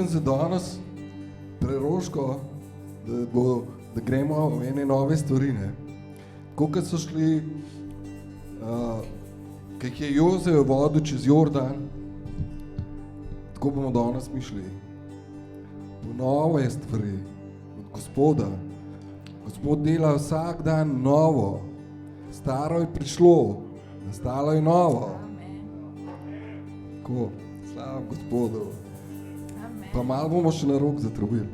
trudim se danes preroško, da gremo v ene nove stvari, ne. Tako, kot so šli, kaj je Joze vodil čez Jordan, tako bomo danes mišli. V nove stvari od Gospoda. Gospod dela vsak dan novo. Staro je prišlo, nastalo je novo. Tako, slava Gospodu. Pa malo bomo še na rok zatrubili.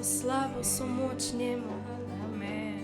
Slavo so moč njemu. Amen.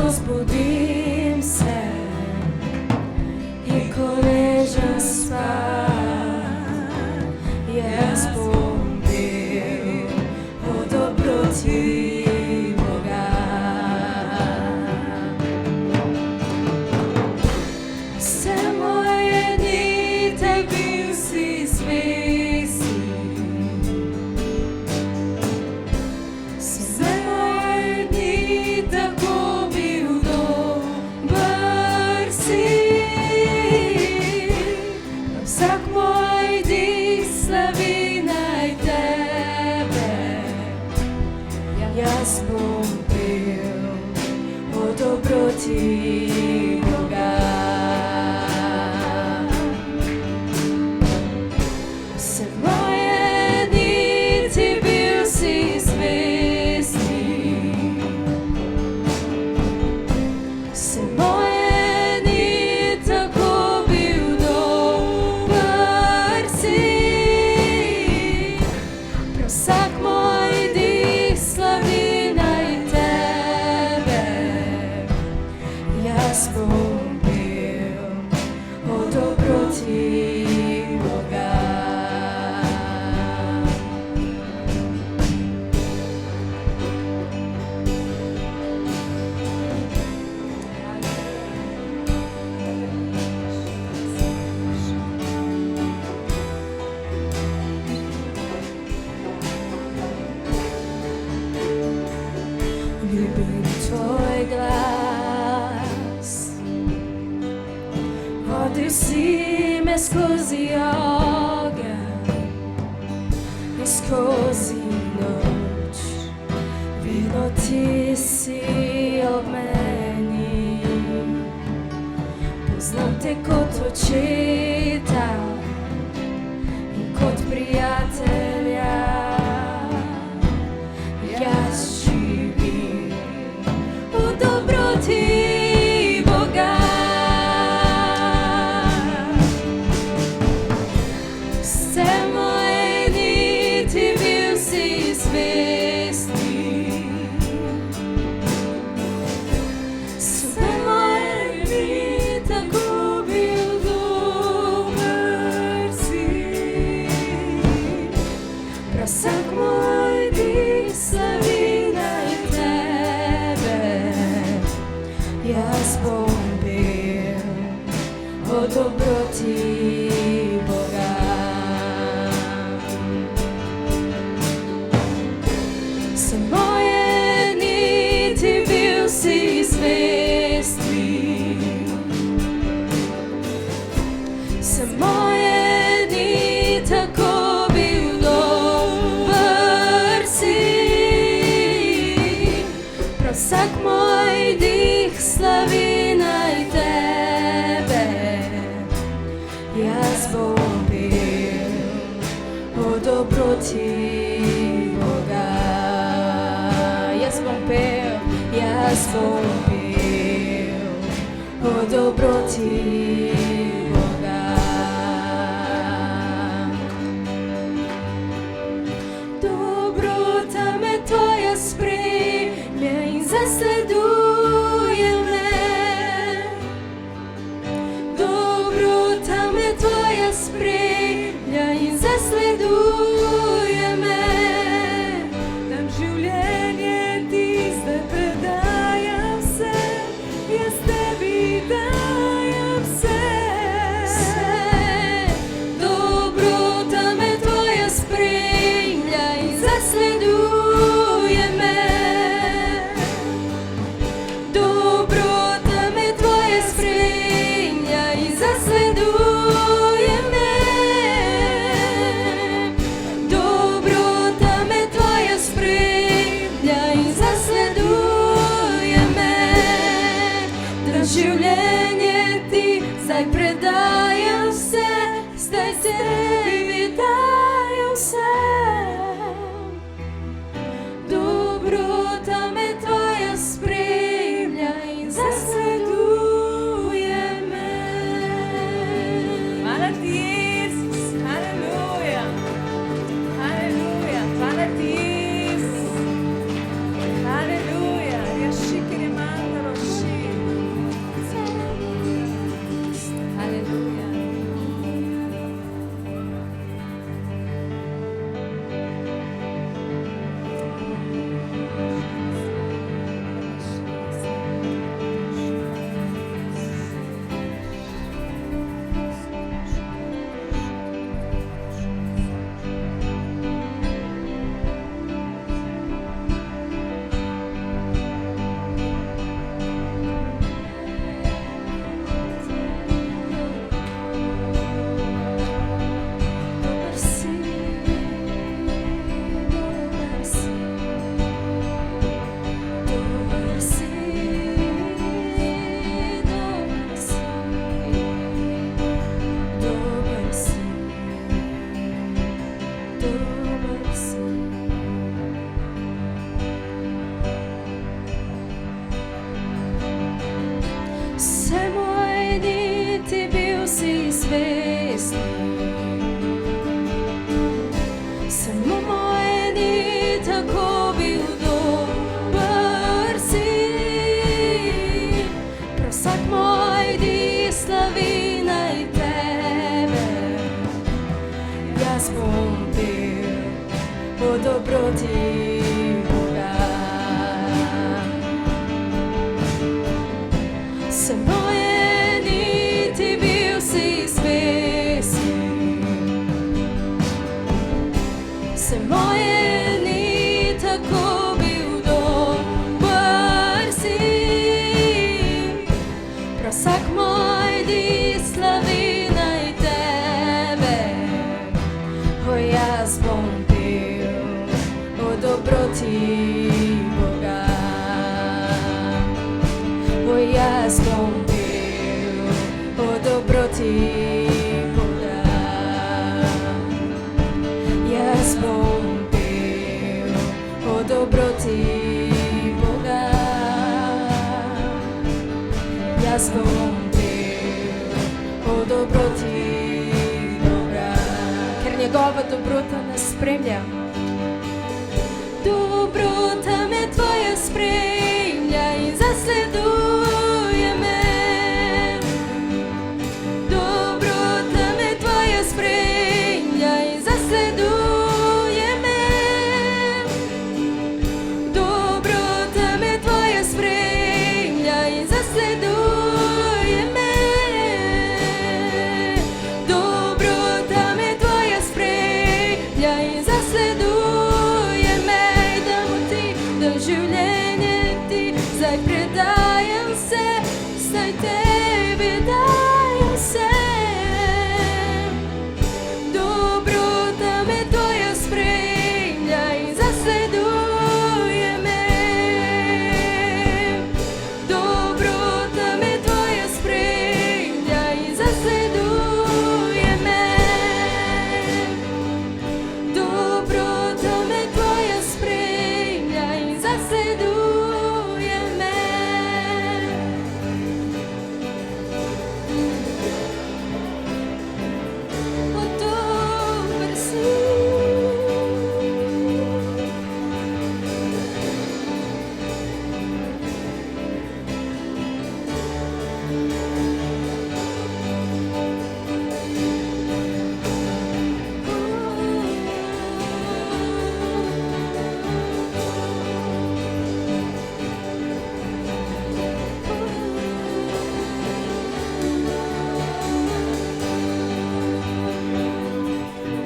Zbudim se i ko ležem spat, jaz bom bil o dobroti Boga. Vse moje dni tebi vsi zvesti, vse moje dni tako vsak moj dih slavi naj tebe, jaz bom pil o dobroti Boga. Vse moje dni ti bil si zvesti, vse moje dni tako vsak moj dih slavi naj tebe, jaz bom pil o dobroti Boga. Ljubim tvoj glas, vodil si me skozi ogenj, skozi noč, vedno ti si ob meni. Poznam te kot očeta in kot prijatelja. Jaz živim v dobroti Boga. Vse moje dni ti bil si zvesti. Vse moje dni tako bil dober si. Prav vsak moj dih slavi naj tebe. Jaz bom bil o dobroti Boga. Vse moje dni ti bil si zvesti. Vse moje dni tako bil dober si. Prav vsak moj dih slavi naj tebe. Jaz bom bil o dobroti Boga. Jaz bom pel, jaz bom bil o dobroti Boga. Dobrota me tvoja spremlja in zasleduje me. Dobrota me tvoja spremlja in zasleduje me. Dam življenje ti zdaj predajam vse, jaz tebi dajem vse. Dobrota me tvoja spremlja in zasleduje me. Dobrota me tvoja spremlja in zasleduje me. Dobrota me tvoja spremlja in zasleduje me. Da življenje ti zdaj predajam vse, zdaj tebi dajem vse. Dobrota me tvoja spremlja in zasleduje me. Hvala ti, Jezus, haleluja, haleluja, hvala ti, Jezus, haleluja, jašikire mandaro ši, haleluja. Dober si, dober si. Dober si, dober si. Dober si, dober si. Vse moje dni ti bil si zvesti. Samo moje dni tako bil dober si. Prav vsak moj dih slavi naj tebe. Jaz bom bil o dobroti Boga. Vse moje dni ti bil si zvesti. Vse moje dni tako bil dober si. Prav vsak moj dih slavi naj tebe. O, jaz bom bil Jaz bom pel o dobroti Boga, ker njegova dobrota nas spremlja. Dobrota me tvoja spremlja in zasleduje me. Dobrota me tvoja spremlja in zasleduje me. Dobrota me tvoja spremlja in zasleduje me. Dobrota me tvoja spremlja in zasleduje me. Življenje ti, zdaj predajam se, zdaj tebi dajem se. Dobrota me tvoja spremlja in zasleduje me. Dobrota me tvoja spremlja in zasleduje me. Dobrota me tvoja spremlja in zasleduje me. O, dober si.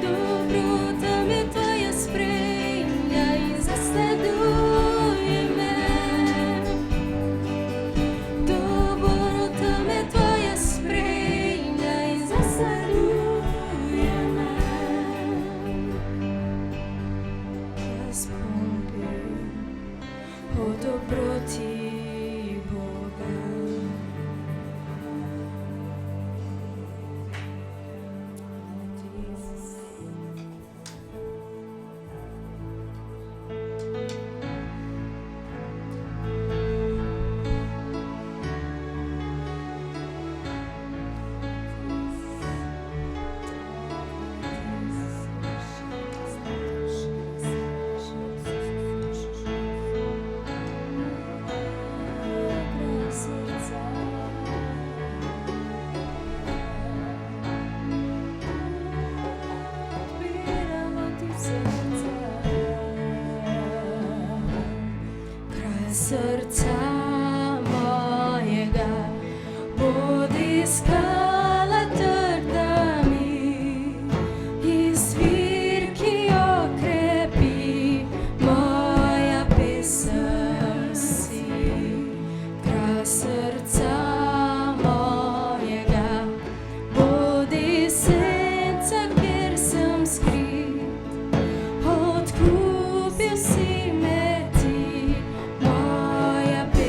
Dobrota me tvoja spremlja in zasleduje me. Dobrota me tvoja spremlja in zasleduje me. Jaz bom pel o dobroti Boga. Kraj srca mojega, bodi skala trda mi, izvir, ki okrepi, moja pesem si. Kraj srca mojega, bodi senca, kjer sem skrit. Odkupil si me ti, moja pesem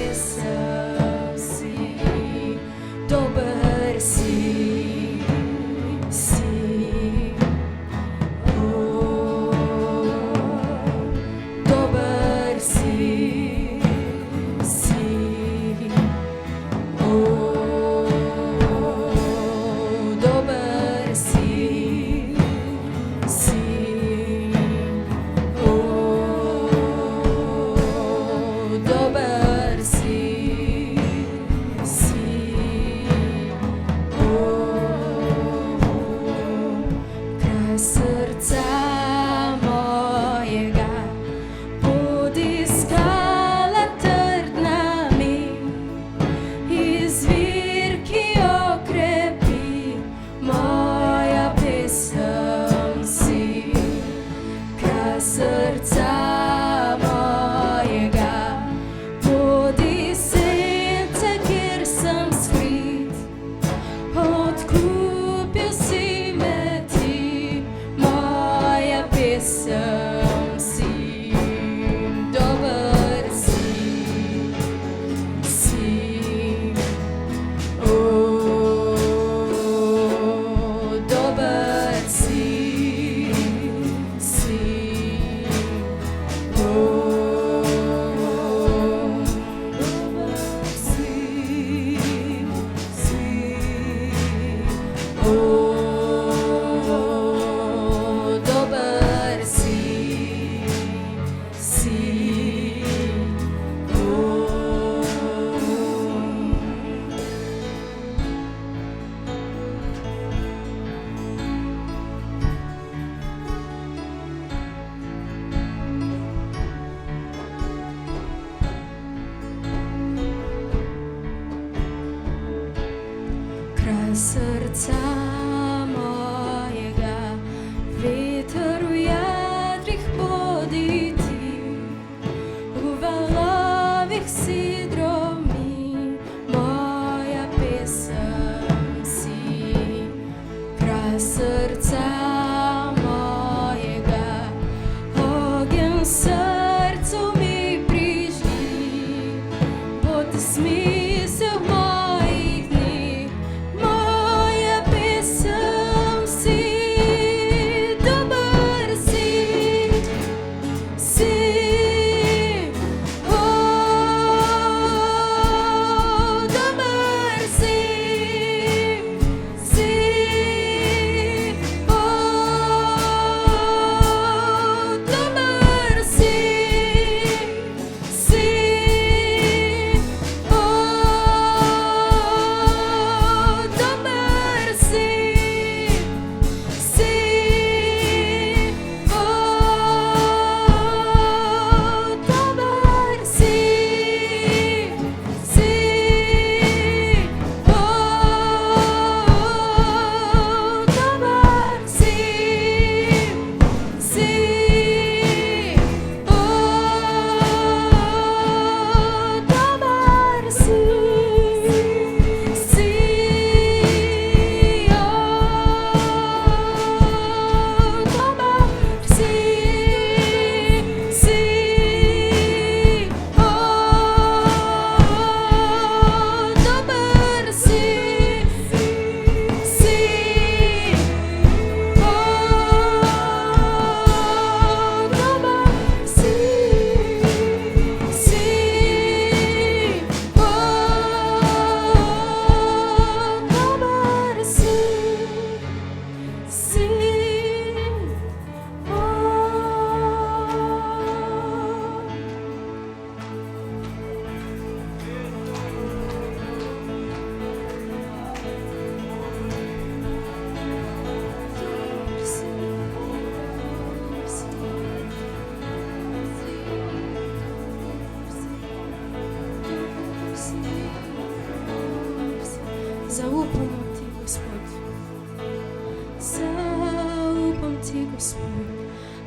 kraj srca mojega, veter v jedrih bodi ti, v valovih sidro mi, moja pesem si. Kraj srca mojega, ogenj v srcu mi prižgi, bo ti smisel mojih dni, moja pesem si. Dober si, o, dober si, o, dober si, o, dober si, Zaupam ti, Gospod, zaupam ti, Gospod,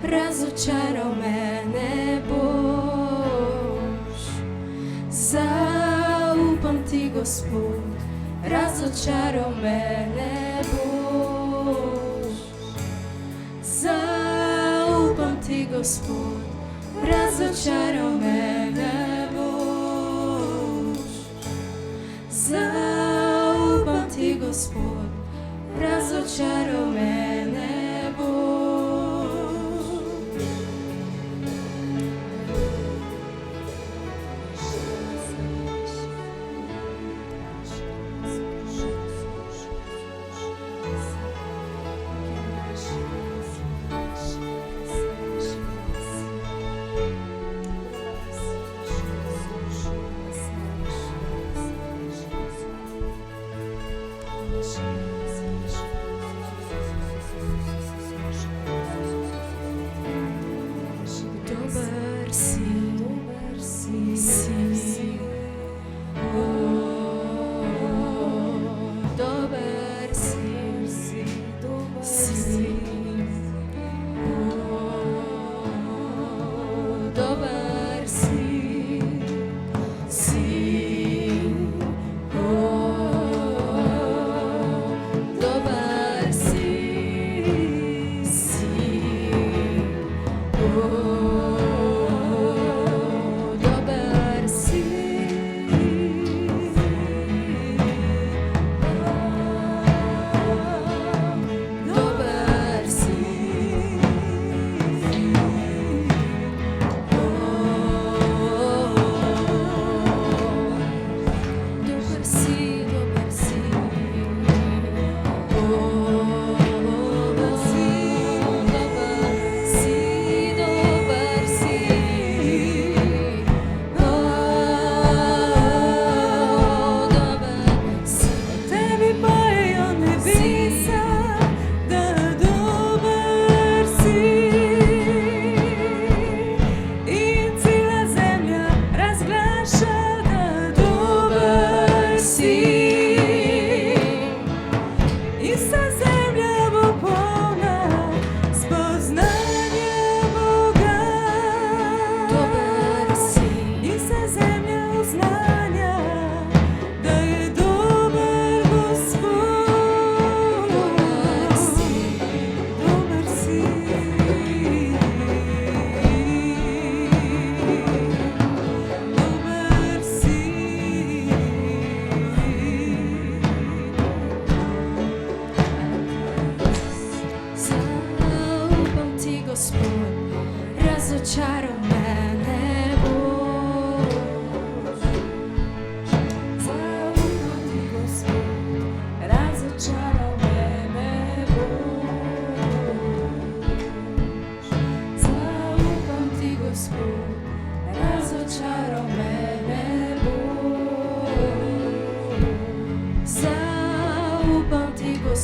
razočaral me ne boš. Zaupam ti, Gospod, razočaral me ne boš. Zaupam ti, Gospod, razočaral me ne boš. Zaupam ti, Gospod, razočaral me ne boš. Dober si, si, o, dober si, si, o, dober si, si, o, dober si, si, o.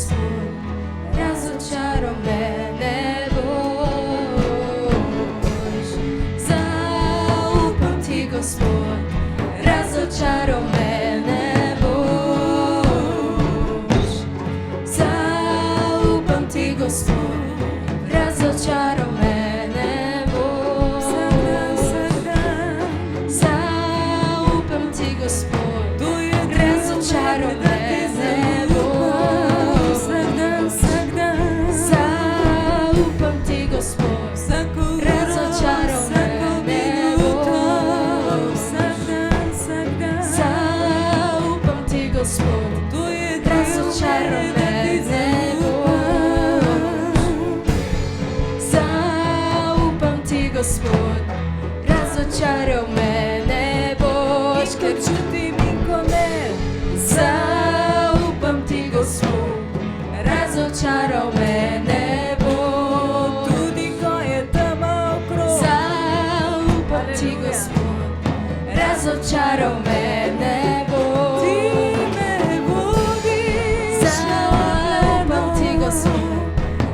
Gospod, razočaral me ne boš. Zaupam ti, Gospod, razočaral me ne boš. Zaupam ti, Gospod, razočaral me ne boš. Zaupam ti, Gospod, razočaral me ne boš. Zaupam ti, Gospod, razočaral me ne boš. Zaupam ti, Gospod, razočaral me ne boš. Zaupam ti, Gospod, razočaral me ne boš. Ker čutim zaupam ti, Gospod, razočaral me ne boš. Tudi ko je tema okrog. Zaupam ti, Gospod, razočaral me ne boš. Ti me vodiš Zaupam ti, Gospod,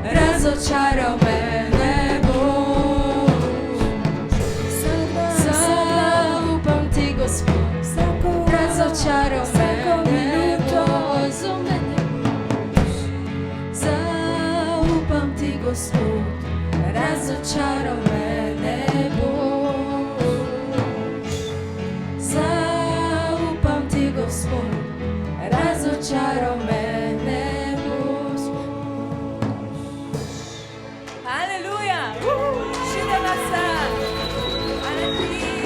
razočaral me ne boš. Zaupam ti, Gospod, razočaral me ne boš. Zaupam ti, Gospod, razočaral me ne boš. Zaupam ti, Gospod, razočaral me ne boš. Halleluja! Šidemo se! Hallelujah!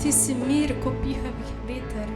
Ti si mir, ko piha veter.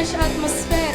stvoriš atmosfero.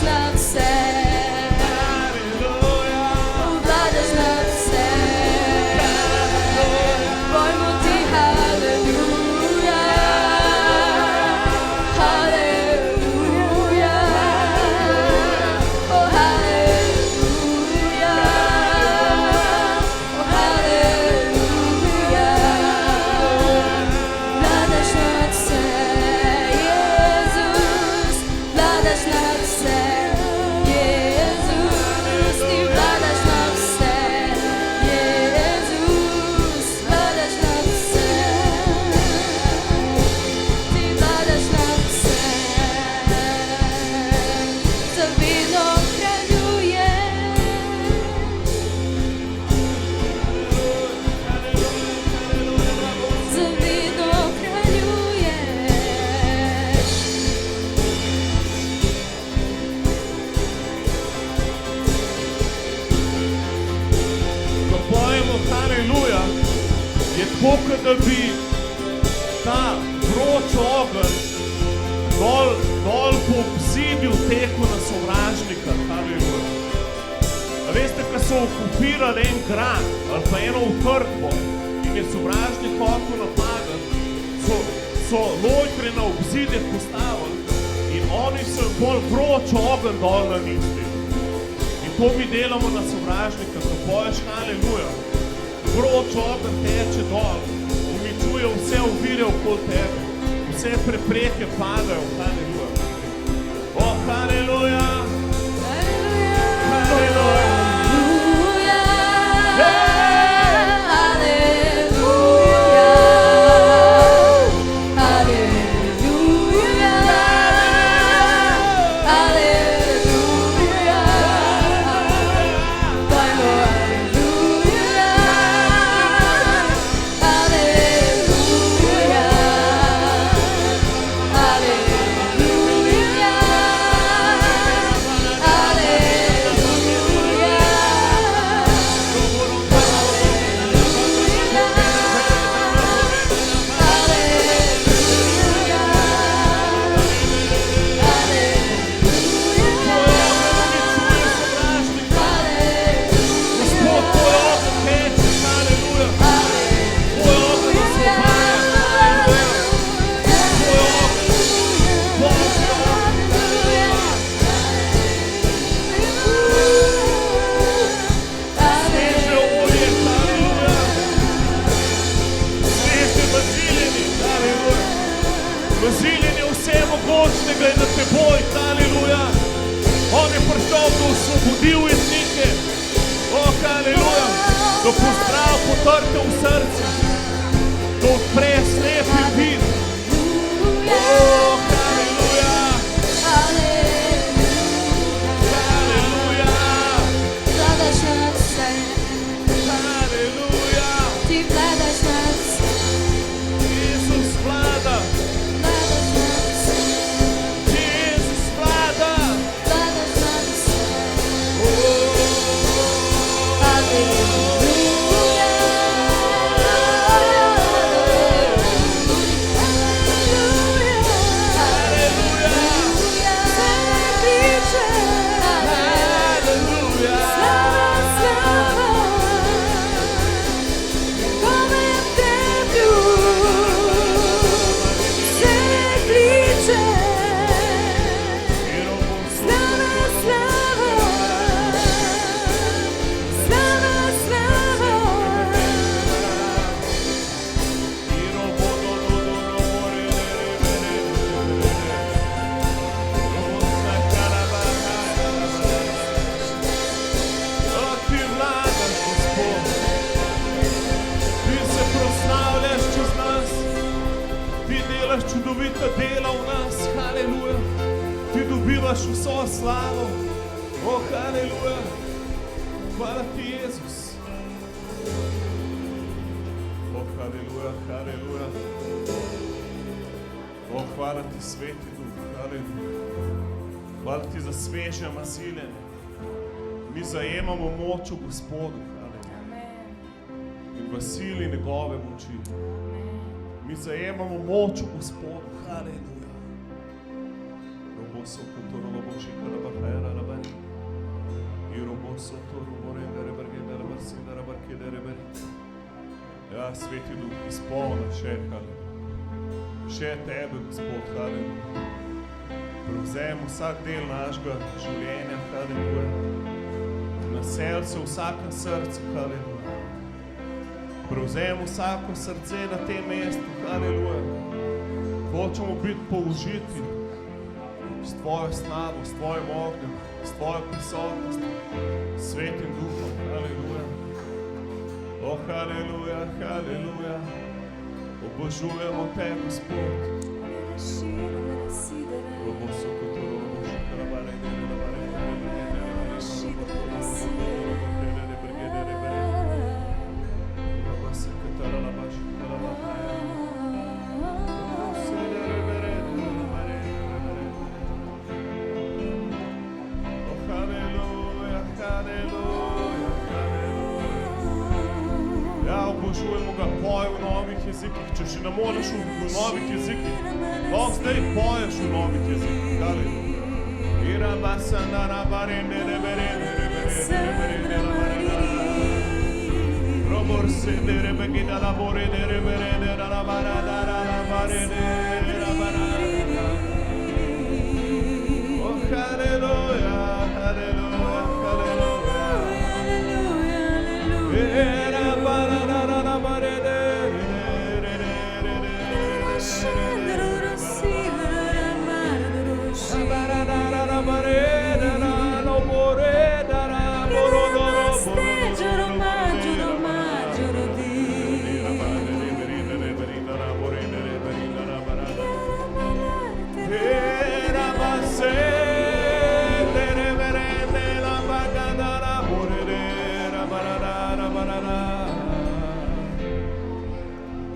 nad vse. Vladaš nad vse. Pojmo ti haleluja. Haleluja. Oh, haleluja. Oh, haleluja. Vladaš nad vse, Jezus. Vladaš nad vse, Jezus. Ti vladaš nad vse, Jezus. Vladaš nad vse. Ti vladaš nad vse. Zavedno kraljuješ. Zavedno kraljuješ. Ko pojemo haleluja, je tako, kot da bi ta vroč ogenj dol po obzidju tekel na sovražnika. Haleluja. A veste, ko so okupirali en grad ali pa eno utrdbo in je sovražnik hotel napadati, so lojtre na obzidje postavili in oni so jim bolj vroč ogenj dol nanizali. In to mi delamo na sovražnika, ko poješ haleluja. Vroč ogenj teče dol, uničuje vse ovire okoli tebe, vse prepreke padajo. Haleluja. O, haleluja. Haleluja. Vaziljen je vse mogočnega in na teboj, haleluja. On je prišel, da osvobodil jetnike, o, haleluja, da pozdrav potrte v srcu, da odpre slepi vid, o, haleluja, haleluja, Vladaš nad vse, haleluja. ti vladaš nad vse. Jezus vlada, Vladaš nad vse, Jezus vlada, vladaš nad vse. o, Haleluja. haleluja, Vse kliče. haleluja. Slava, slava. Kome je teblju. Vse kliče. Slava, slava. Slava, slava. Ti vladaš, Gospod, ti se proslavljaš čez nas, ti delaš čudovita dela v nas, haleluja, ti dobivaš vso slavo, o, haleluja, hvala ti, Jezus. O, haleluja, haleluja, o, hvala ti, Sveti Duh, haleluja, hvala ti za sveže masiljenje. Mi zajemamo moč v Gospodu, haleluja, Amen. in v sili njegove moči. Mi zajemamo moč v Gospodu, haleluja. Robo so, katero božika, da Ja, Sveti Duh, izpolni še, haleluja. Še tebe, Gospod, haleluja. Prevzem vsak del našega življenja, haleluja. Nasel se v vsakem srcu, haleluja. Prevzem vsako srce na tem mestu, haleluja. Hočemo biti použiti s tvojo snago, s tvojim ognjem, s tvojo prisotnostjo, s Svetim Duhom, haleluja. O, haleluja, haleluja. Obožujemo te, Gospod. Obožujemo ga, poj v novih jezikih. Če še ne moreš v novih jezikih, lahko zdaj poješ v novih jezikih.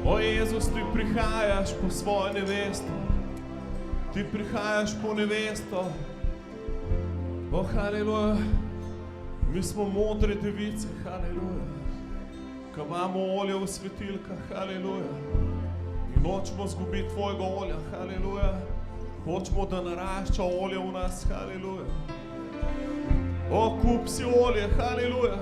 O Jezus, ti prihajaš po svojo nevesto. Ti prihajaš po nevesto. O, haleluja. Mi smo modre device, haleluja. Ko imamo olje v svetilkah, haleluja. In nočemo zgubiti tvojega olja, haleluja. Hočemo, da narašča olje v nas, haleluja. O, kup si olje, haleluja.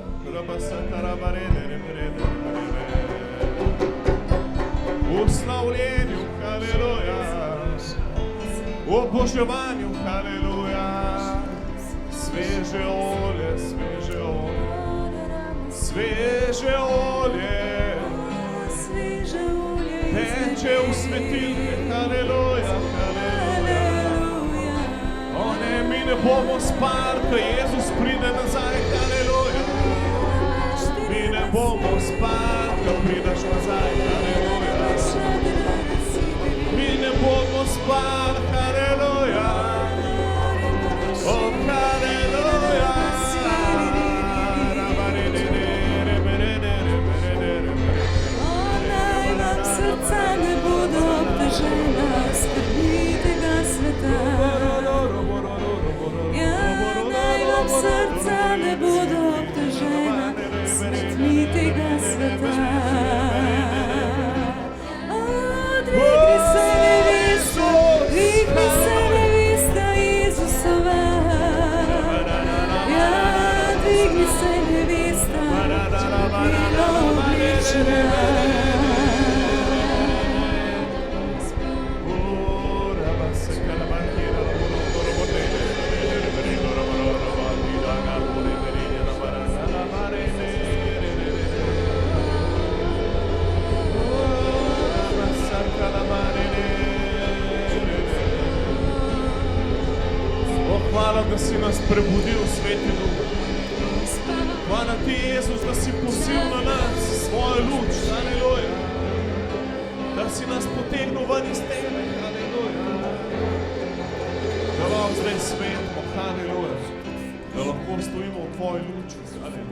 V slavljenju, haleluja. V oboževanju, haleluja. Sveže olje, sveže olje. Sveže olje. Teče v svetilke, haleluja, haleluja. O ne, mi ne bomo spali, ko Jezus pride nazaj, haleluja. Mi ne bomo spali, ko prideš nazaj, haleluja. Mi ne bomo spali, haleluja. O, haleluja. Srca ne bodo obtežena, skrbitega sveta. Ja, naj vam srca ne bodo obtežena, skrbitega sveta. Dvigni se nevesta, dvigni se nevesta Jezusova. Ja, dvigni se nevesta, bila oblečena. Hvala, da si nas prebudil, Sveti Duh. Hvala ti, Jezus, da si posil na nas svojo luč, haleluja. Da si nas potegnil ven iz teme, haleluja. Da lahko zdaj svetimo, haleluja. Da lahko stojimo v tvoji luči, haleluja.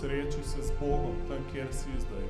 Sreči se z Bogom, tam, kjer si zdaj.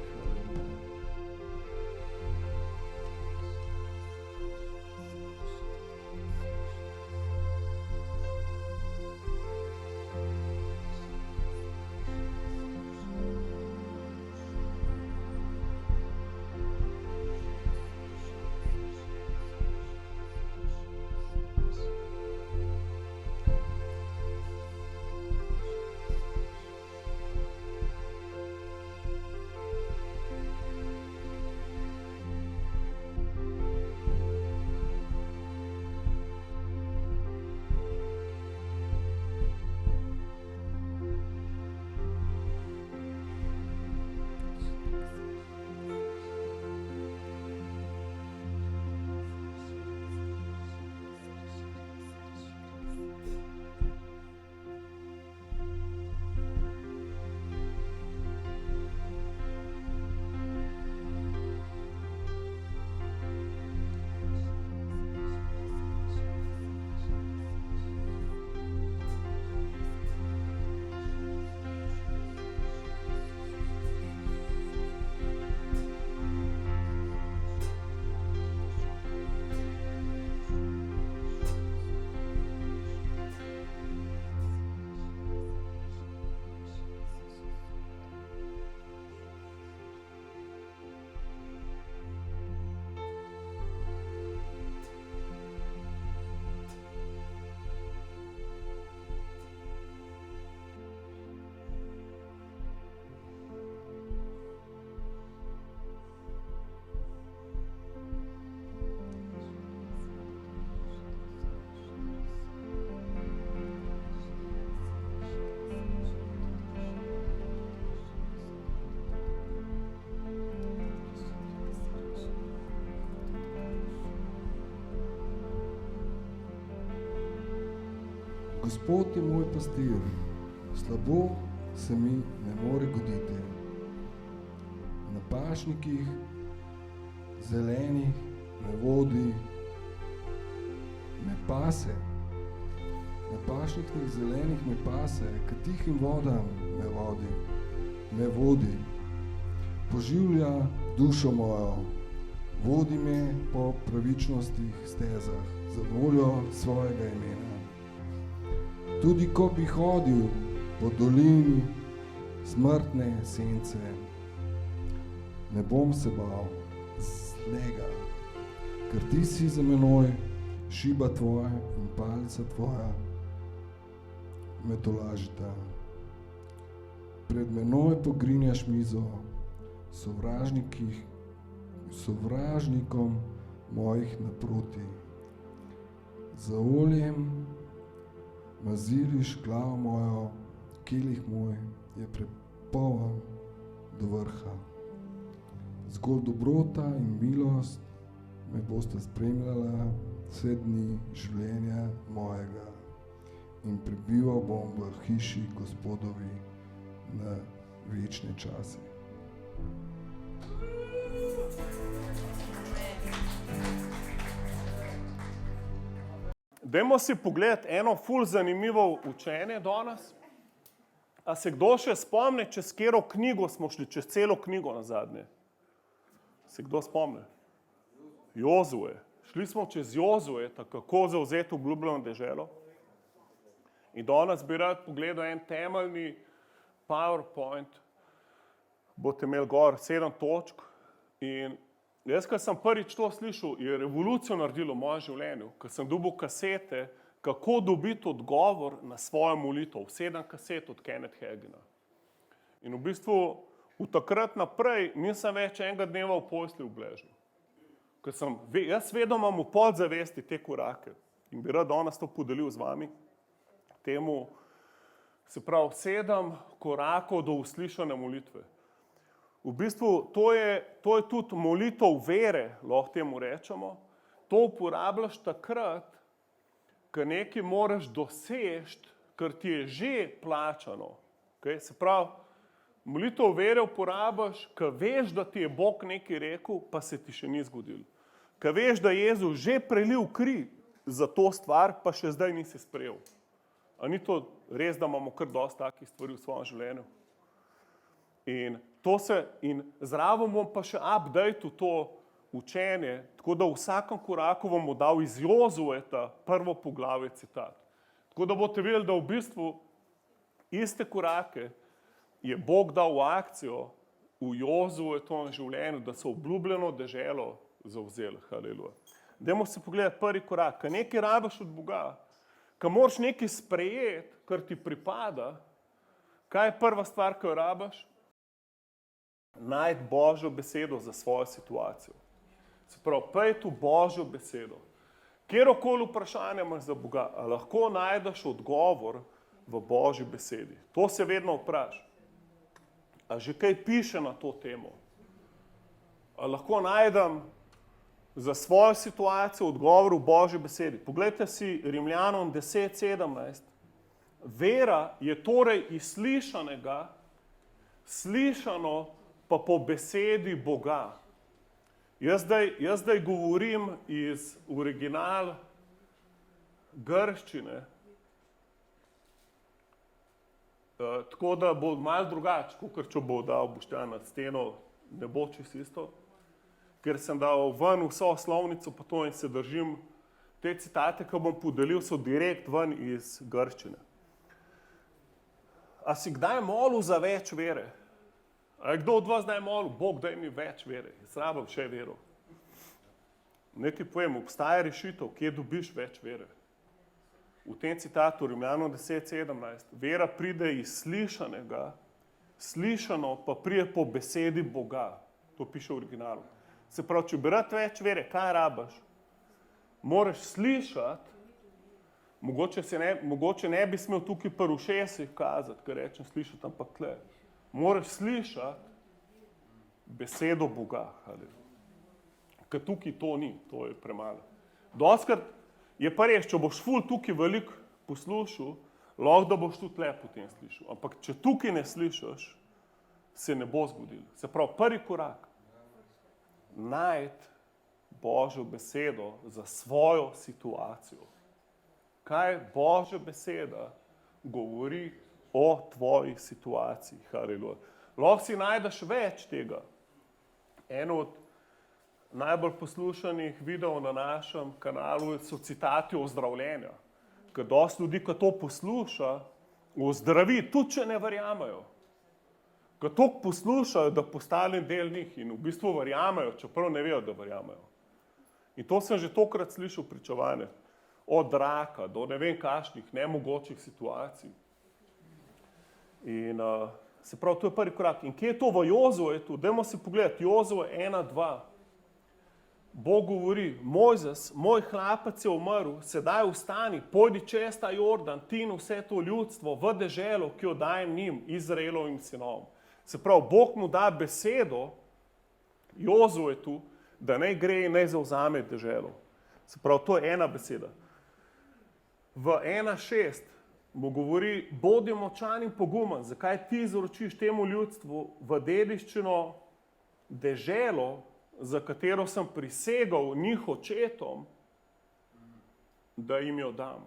Gospod je moj pastir, slabo se mi ne more goditi. Na pašnikih zelenih me vodi, me pase. Na pašnikih zelenih me pase, k tihim vodam me vodi. Poživlja dušo mojo, vodi me po pravičnostih stezah, za voljo svojega imena. Tudi ko bi hodil po dolini smrtne sence, ne bom se bal zlega, ker ti si za menoj, šiba tvoja in palica tvoja me tolažita. Pred menoj pogrinjaš mizo sovražnikom mojih naproti. Za oljem maziliš glavo mojo, kelih moj je prepoln do vrha. Zgolj dobrota in milost me bosta spremljala vse dni življenja mojega in prebival bom v hiši Gospodovi na večne čase. Dajmo si pogledati eno ful zanimivo učenje danes. A se kdo še spomne, čez katero knjigo smo šli, čez celo knjigo nazadnje? Se kdo spomne? Jozue. Šli smo čez Jozue, kako zavzeti obljubljeno deželo. In danes bi rad pogledal en temeljni PowerPoint. Boste imeli gor 7 točk. In jaz, ko sem prvič to slišal, je revolucijo naredilo v mojem življenju, ko sem dobil kasete, kako dobiti odgovor na svojo molitev. 7 kaset od Kenneth Hagina. In v bistvu od takrat naprej nisem več enega dneva v postelji obležal. Jaz vedno imam v podzavesti te korake in bi rad danes to podelil z vami. Temu, se pravi, 7 korakov do uslišane molitve. V bistvu to je tudi molitev vere, lahko temu rečemo. To uporabljaš takrat, ko nekaj moraš doseči, ker ti je že plačano. Okay? Se pravi, molitev vere uporabljaš, ko veš, da ti je Bog nekaj rekel, pa se ti še ni zgodilo. Ko veš, da je Jezus že prelil kri za to stvar, pa še zdaj nisi sprejel. A ni to res, da imamo kar dosti takih stvari v svojem življenju? In zraven bom pa še update to učenje, tako da v vsakem koraku vam bom dal iz Jozueta prvo poglavje citat. Tako da boste videli, da v bistvu iste korake je Bog dal v akcijo v Jozuetovem življenju, da so obljubljeno deželo zavzeli. Haleluja. Dajmo si pogledati prvi korak. Kaj nekaj rabiš od Boga, kaj moraš nekaj sprejeti, kar ti pripada, kaj je prva stvar, ki jo rabiš? Najti Božjo besedo za svojo situacijo. Se pravi, pejti v Božjo besedo. Kjerokoli vprašanje imaš za Boga, a lahko najdeš odgovor v Božji besedi. To se vedno vprašaj. A že kaj piše na to temo? A lahko najdem za svojo situacijo odgovor v Božji besedi? Poglejte si Rimljanom 10:17. Vera je torej iz slišanega, slišano pa po besedi Boga. Jaz zdaj govorim iz original grščine, tako da bo malo drugače, kot če bo dal Boštjan na steno, ne bo čisto isto, ker sem dal ven vso slovnico pa to in se držim. Te citate, ki bom podelil, so direkt ven iz grščine. A si kdaj molil za več vere? A je kdo od vas zdaj molil, Bog, daj mi več vere, jaz rabim še vero. Nekaj povem, obstaja rešitev, kje dobiš več vere. V tem citatu, Rimljanom 10:17, vera pride iz slišanega, slišano pa pride po besedi Boga. To piše v originalu. Se pravi, če bi rad več vere, kaj rabiš? Moraš slišati, mogoče ne bi smel tukaj pri ušesih kazati, ker rečem slišati, ampak tle. Moraš slišati besedo Boga. Ker tukaj to ni, to je premalo. Dostikrat je pa res, če boš ful tukaj veliko poslušal, lahko da boš tudi tle potem slišal. Ampak če tukaj ne slišiš, se ne bo zgodilo. Se pravi, prvi korak, najti Božjo besedo za svojo situacijo. Kaj Božja beseda govori o tvoji situaciji? Haleluja. Lahko si najdeš več tega. Eno od najbolj poslušanih videov na našem kanalu so citati o zdravljenju. Ker dosti ljudi, ko to posluša, ozdravi, tudi če ne verjamejo. Ker to poslušajo, da postane del njih in v bistvu verjamejo, čeprav ne vejo, da verjamejo. In to sem že tokrat slišal pričevanje. Od raka do ne vem kakšnih nemogočih situacij. In se pravi, to je prvi korak. In kje je to v Jozuetu? Dajmo si pogledati, Jozue 1:2. Bog govori, Mojzes, moj hlapec je umrl, sedaj vstani, pojdi čez ta Jordan, ti in vse to ljudstvo v deželo, ki jo dajem njim, Izraelovim sinovom. Se pravi, Bog mu da besedo Jozuetu, da naj gre in naj zavzame deželo. Se pravi, to je ena beseda. V 1:6 mu govori, bodi močan in pogumen, zakaj ti izročiš temu ljudstvu v dediščino deželo, za katero sem prisegal njih očetom, da jim jo dam.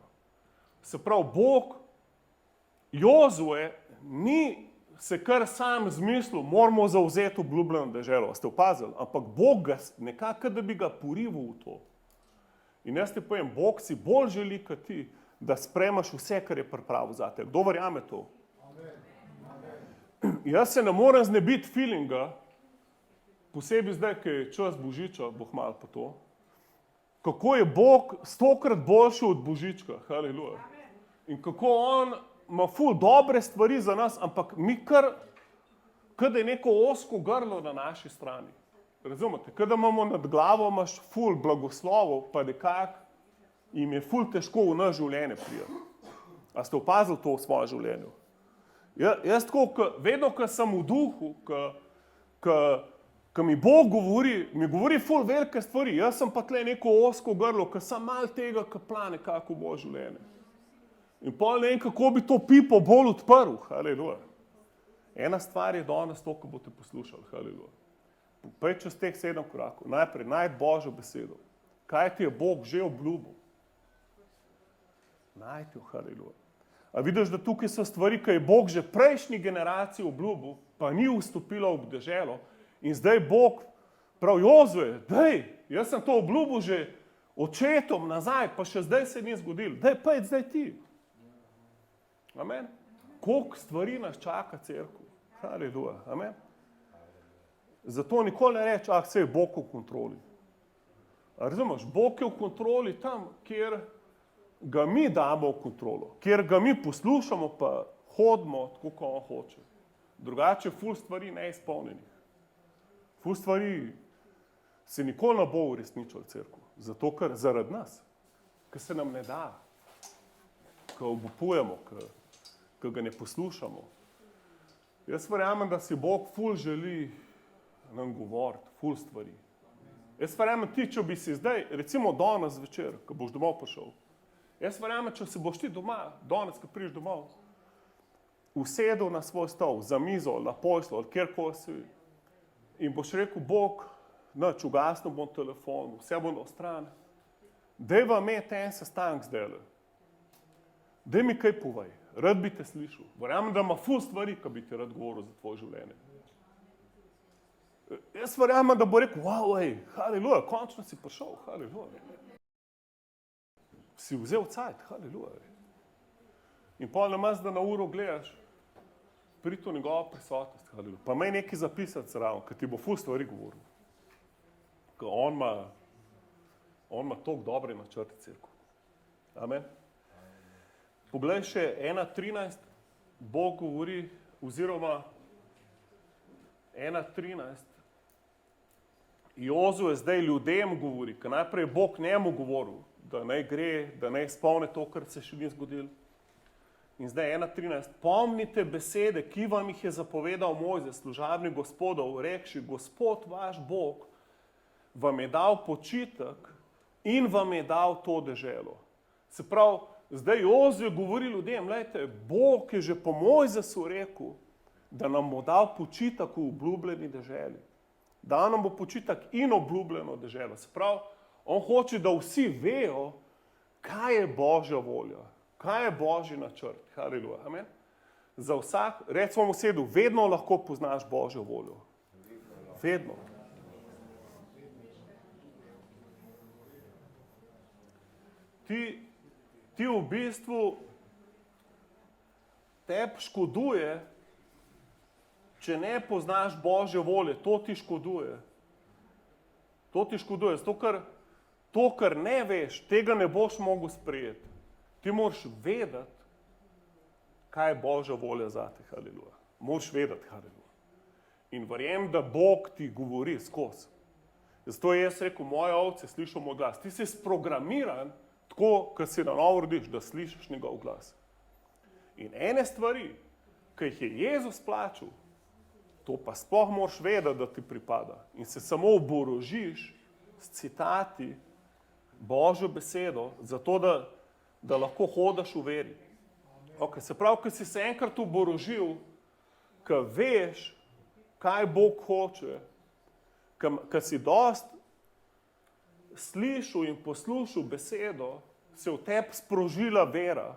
Se pravi, Bog, Jozue, ni se kar sam zmislil, moramo zavzeti obljubljeno deželo. Ste opazili? Ampak Bog ga nekako, da bi ga porival v to. In jaz ti povem, Bog si bolj želi, kot ti, da spremaš vse, kar je pripravil zate. Kdo verjame to? Jaz se ne morem znebiti feelinga, posebej zdaj, ki je čas Božiča, bo hmalo po to, kako je Bog 100-krat boljši od Božička. Haleluja. In kako on ima ful dobre stvari za nas, ampak mi kar da je neko ozko grlo na naši strani. Razumete? Kada imamo nad glavo, imaš ful blagoslovov, pa nekako jim je ful težko v naš življenje prijeti. A ste opazili to v svojem življenju? Jaz tako, vedno, ko sem v duhu, ko mi Bog govori, mi govori ful velike stvari, jaz sem pa tle neko ozko grlo, ko sem malo tega kapla nekako v moje življenje. In pol ne vem, kako bi to pipo bolj odprl. Haleluja. Ena stvar je danes to, ko boste poslušali. Haleluja. Prej čez teh 7 korakov. Najprej najti Božjo besedo. Kaj ti je Bog že obljubil? Najti jo. Haleluja. A vidiš, da tukaj so stvari, ki je Bog že prejšnji generaciji obljubil, pa ni vstopila v deželo. In zdaj Bog prav Jozue, daj, jaz sem to obljubil že očetom nazaj, pa še zdaj se ni zgodilo. Daj, pojdi zdaj ti. Amen. Koliko stvari nas čaka, cerkev. Haleluja. Amen. Zato nikoli ne reči, saj je Bog v kontroli. A razumeš, Bog je v kontroli tam, kjer ga mi damo v kontrolo, kjer ga mi poslušamo, pa hodimo tako, kot on hoče. Drugače ful stvari neizpolnjenih. Ful stvari se nikoli ne bo uresničilo cerkev. Zato, ker zaradi nas, ker se nam ne da, ker obupujemo, ker ga ne poslušamo. Jaz verjamem, da si Bog ful želi nam govoriti, ful stvari. Jaz verjamem ti, če bi si zdaj, recimo danes večer, ko boš domov prišel, jaz verjamem, če se boš ti doma, danes, ko prideš domov, usedel na svoj stol, za mizo, na poslu, ali kjerkoli si, in boš rekel, Bog, nič, ugasnil bom telefon, vse bom na stran, daj vam imeti en sestanek zdajle. Daj mi kaj povej, rad bi te slišal. Verjamem, da ima ful stvari, ki bi ti rad govoril za tvoje življenje. Jaz verjamem, da bo rekel, wow, haleluja, končno si prišel, haleluja. Si vzel cajt, haleluja. In pol namaz, da na uro gledaš, priti v njegovo prisotnost, haleluja. Pa imej nekaj zapisati zraven, ker ti bo ful stvari govoril. Ker on ima toliko dobre načrte, cerkev. Amen. Poglej še 1.13, Bog govori, oziroma 1.13, Jozue zdaj ljudem govori, ker najprej Bog njemu govoril, da naj gre, da naj izpolni to, kar se še ni zgodilo. In zdaj 1.13, pomnite besede, ki vam jih je zapovedal Mojzes, služabnik Gospodov, rekši, Gospod vaš Bog vam je dal počitek in vam je dal to deželo. Se pravi, zdaj Jozue govori ljudem, glejte, Bog je že po Mojzesu rekel, da nam bo dal počitek v obljubljeni deželi. Da nam bo počitek in obljubljeno deželo. Se pravi, on hoče, da vsi vejo, kaj je Božja volja, kaj je Božji načrt. Haleluja. Amen. Za vsak, recimo v sedu, vedno lahko poznaš Božjo voljo. Vedno. Ti v bistvu tebi škoduje, če ne poznaš Božje volje, to ti škoduje. To ti škoduje, zato ker to, kar ne veš, tega ne boš mogel sprejeti. Ti moraš vedeti, kaj je Božja volja zate, haleluja. Moraš vedeti, haleluja. In verjem, da Bog ti govori skozi. Zato jaz rekel, moje ovce slišal moj glas. Ti si sprogramiran, tako, kot si na novo rodiš, da slišiš njegov glas. In ene stvari, ki jih je Jezus plačal, to pa sploh moraš vedeti, da ti pripada. In se samo oborožiš s citati Božjo besedo, zato da lahko hodaš v veri. Okay, se pravi, ko si se enkrat oborožil, ko veš, kaj Bog hoče, ko si dost slišal in poslušal besedo, se v tebi sprožila vera.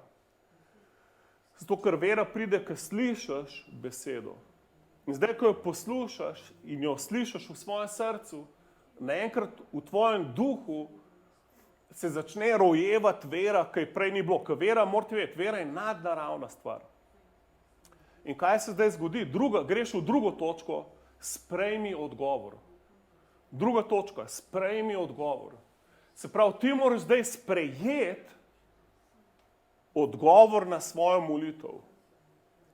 Zato, ker vera pride, ko slišiš besedo. In zdaj, ko jo poslušaš in jo slišiš v svojem srcu, naenkrat v tvojem duhu se začne rojevati vera, kaj prej ni bilo. Ker vera, morate vedeti, vera je nadnaravna stvar. In kaj se zdaj zgodi? Greš v drugo točko, sprejmi odgovor. Druga točka, sprejmi odgovor. Se pravi, ti moraš zdaj sprejeti odgovor na svojo molitev.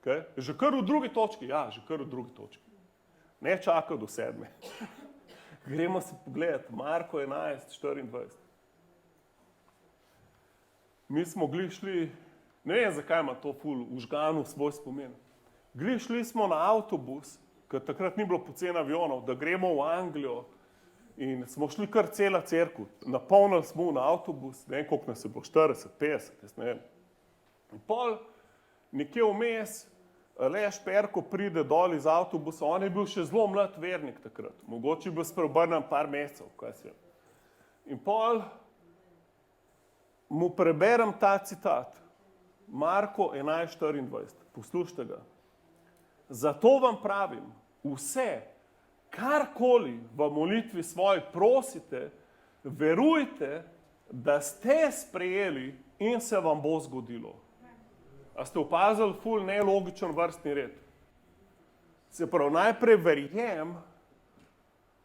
Okay? Že kar v drugi točki, že kar v drugi točki. Ne čakaj do 7. Gremo se pogledati, Marko 11.24. Mi smo šli, ne vem, zakaj ima to ful užgan v svoj spomin. Šli smo na avtobus, ker takrat ni bilo poceni avionov, da gremo v Anglijo in smo šli kar cela cerkev. Napolnili smo na avtobus, ne vem, koliko nas je bilo, 40, 50, jaz ne vem. In pol, nekje vmes, Aleš Perko pride dol iz avtobusa, on je bil še zelo mlad vernik takrat, mogoče je bil spreobrnjen par mesecev, kaj se je. In pol mu preberem ta citat, Marko 11:24. Poslušajte ga. Zato vam pravim, vse, karkoli v molitvi svoji prosite, verujte, da ste sprejeli in se vam bo zgodilo. A ste opazili ful nelogičen vrstni red? Se pravi, najprej verjem,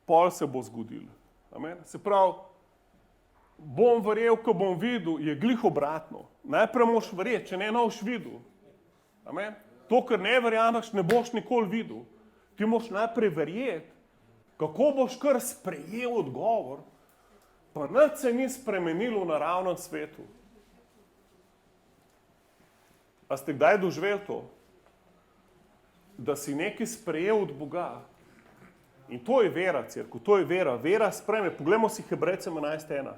pol se bo zgodilo. Amen? Se pravi, bom verjel, ko bom videl, je glih obratno. Najprej moš verjeti, če ne boš videl. Amen? To, kar ne verjameš, ne boš nikoli videl. Ti moš najprej verjeti, kako boš kar sprejel odgovor, pa nič se ni spremenilo v naravnem svetu. A ste kdaj doživeli to? Da si nekaj sprejel od Boga. In to je vera, cerkev, to je vera. Vera sprejme. Poglejmo si Hebrejcem 11:1.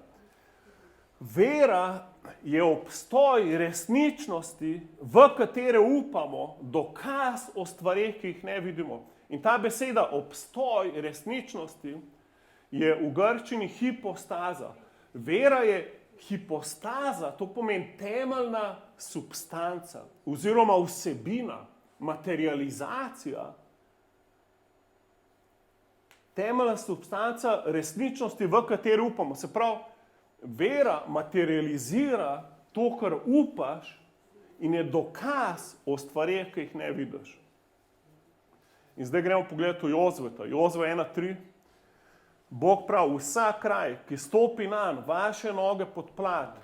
Vera je obstoj resničnosti, v katere upamo, dokaz o stvareh, ki jih ne vidimo. In ta beseda obstoj resničnosti je v grščini hipostaza. Vera je hipostaza, to pomeni temeljna substanca oziroma vsebina, materializacija, temeljna substanca resničnosti, v kateri upamo. Se pravi, vera materializira to, kar upaš in je dokaz o stvareh, ki jih ne vidiš. In zdaj gremo pogledati v Jozveta. Jozve 1:3. Bog pravi, vsak kraj, ki stopi nanj, vaše noge pod plat,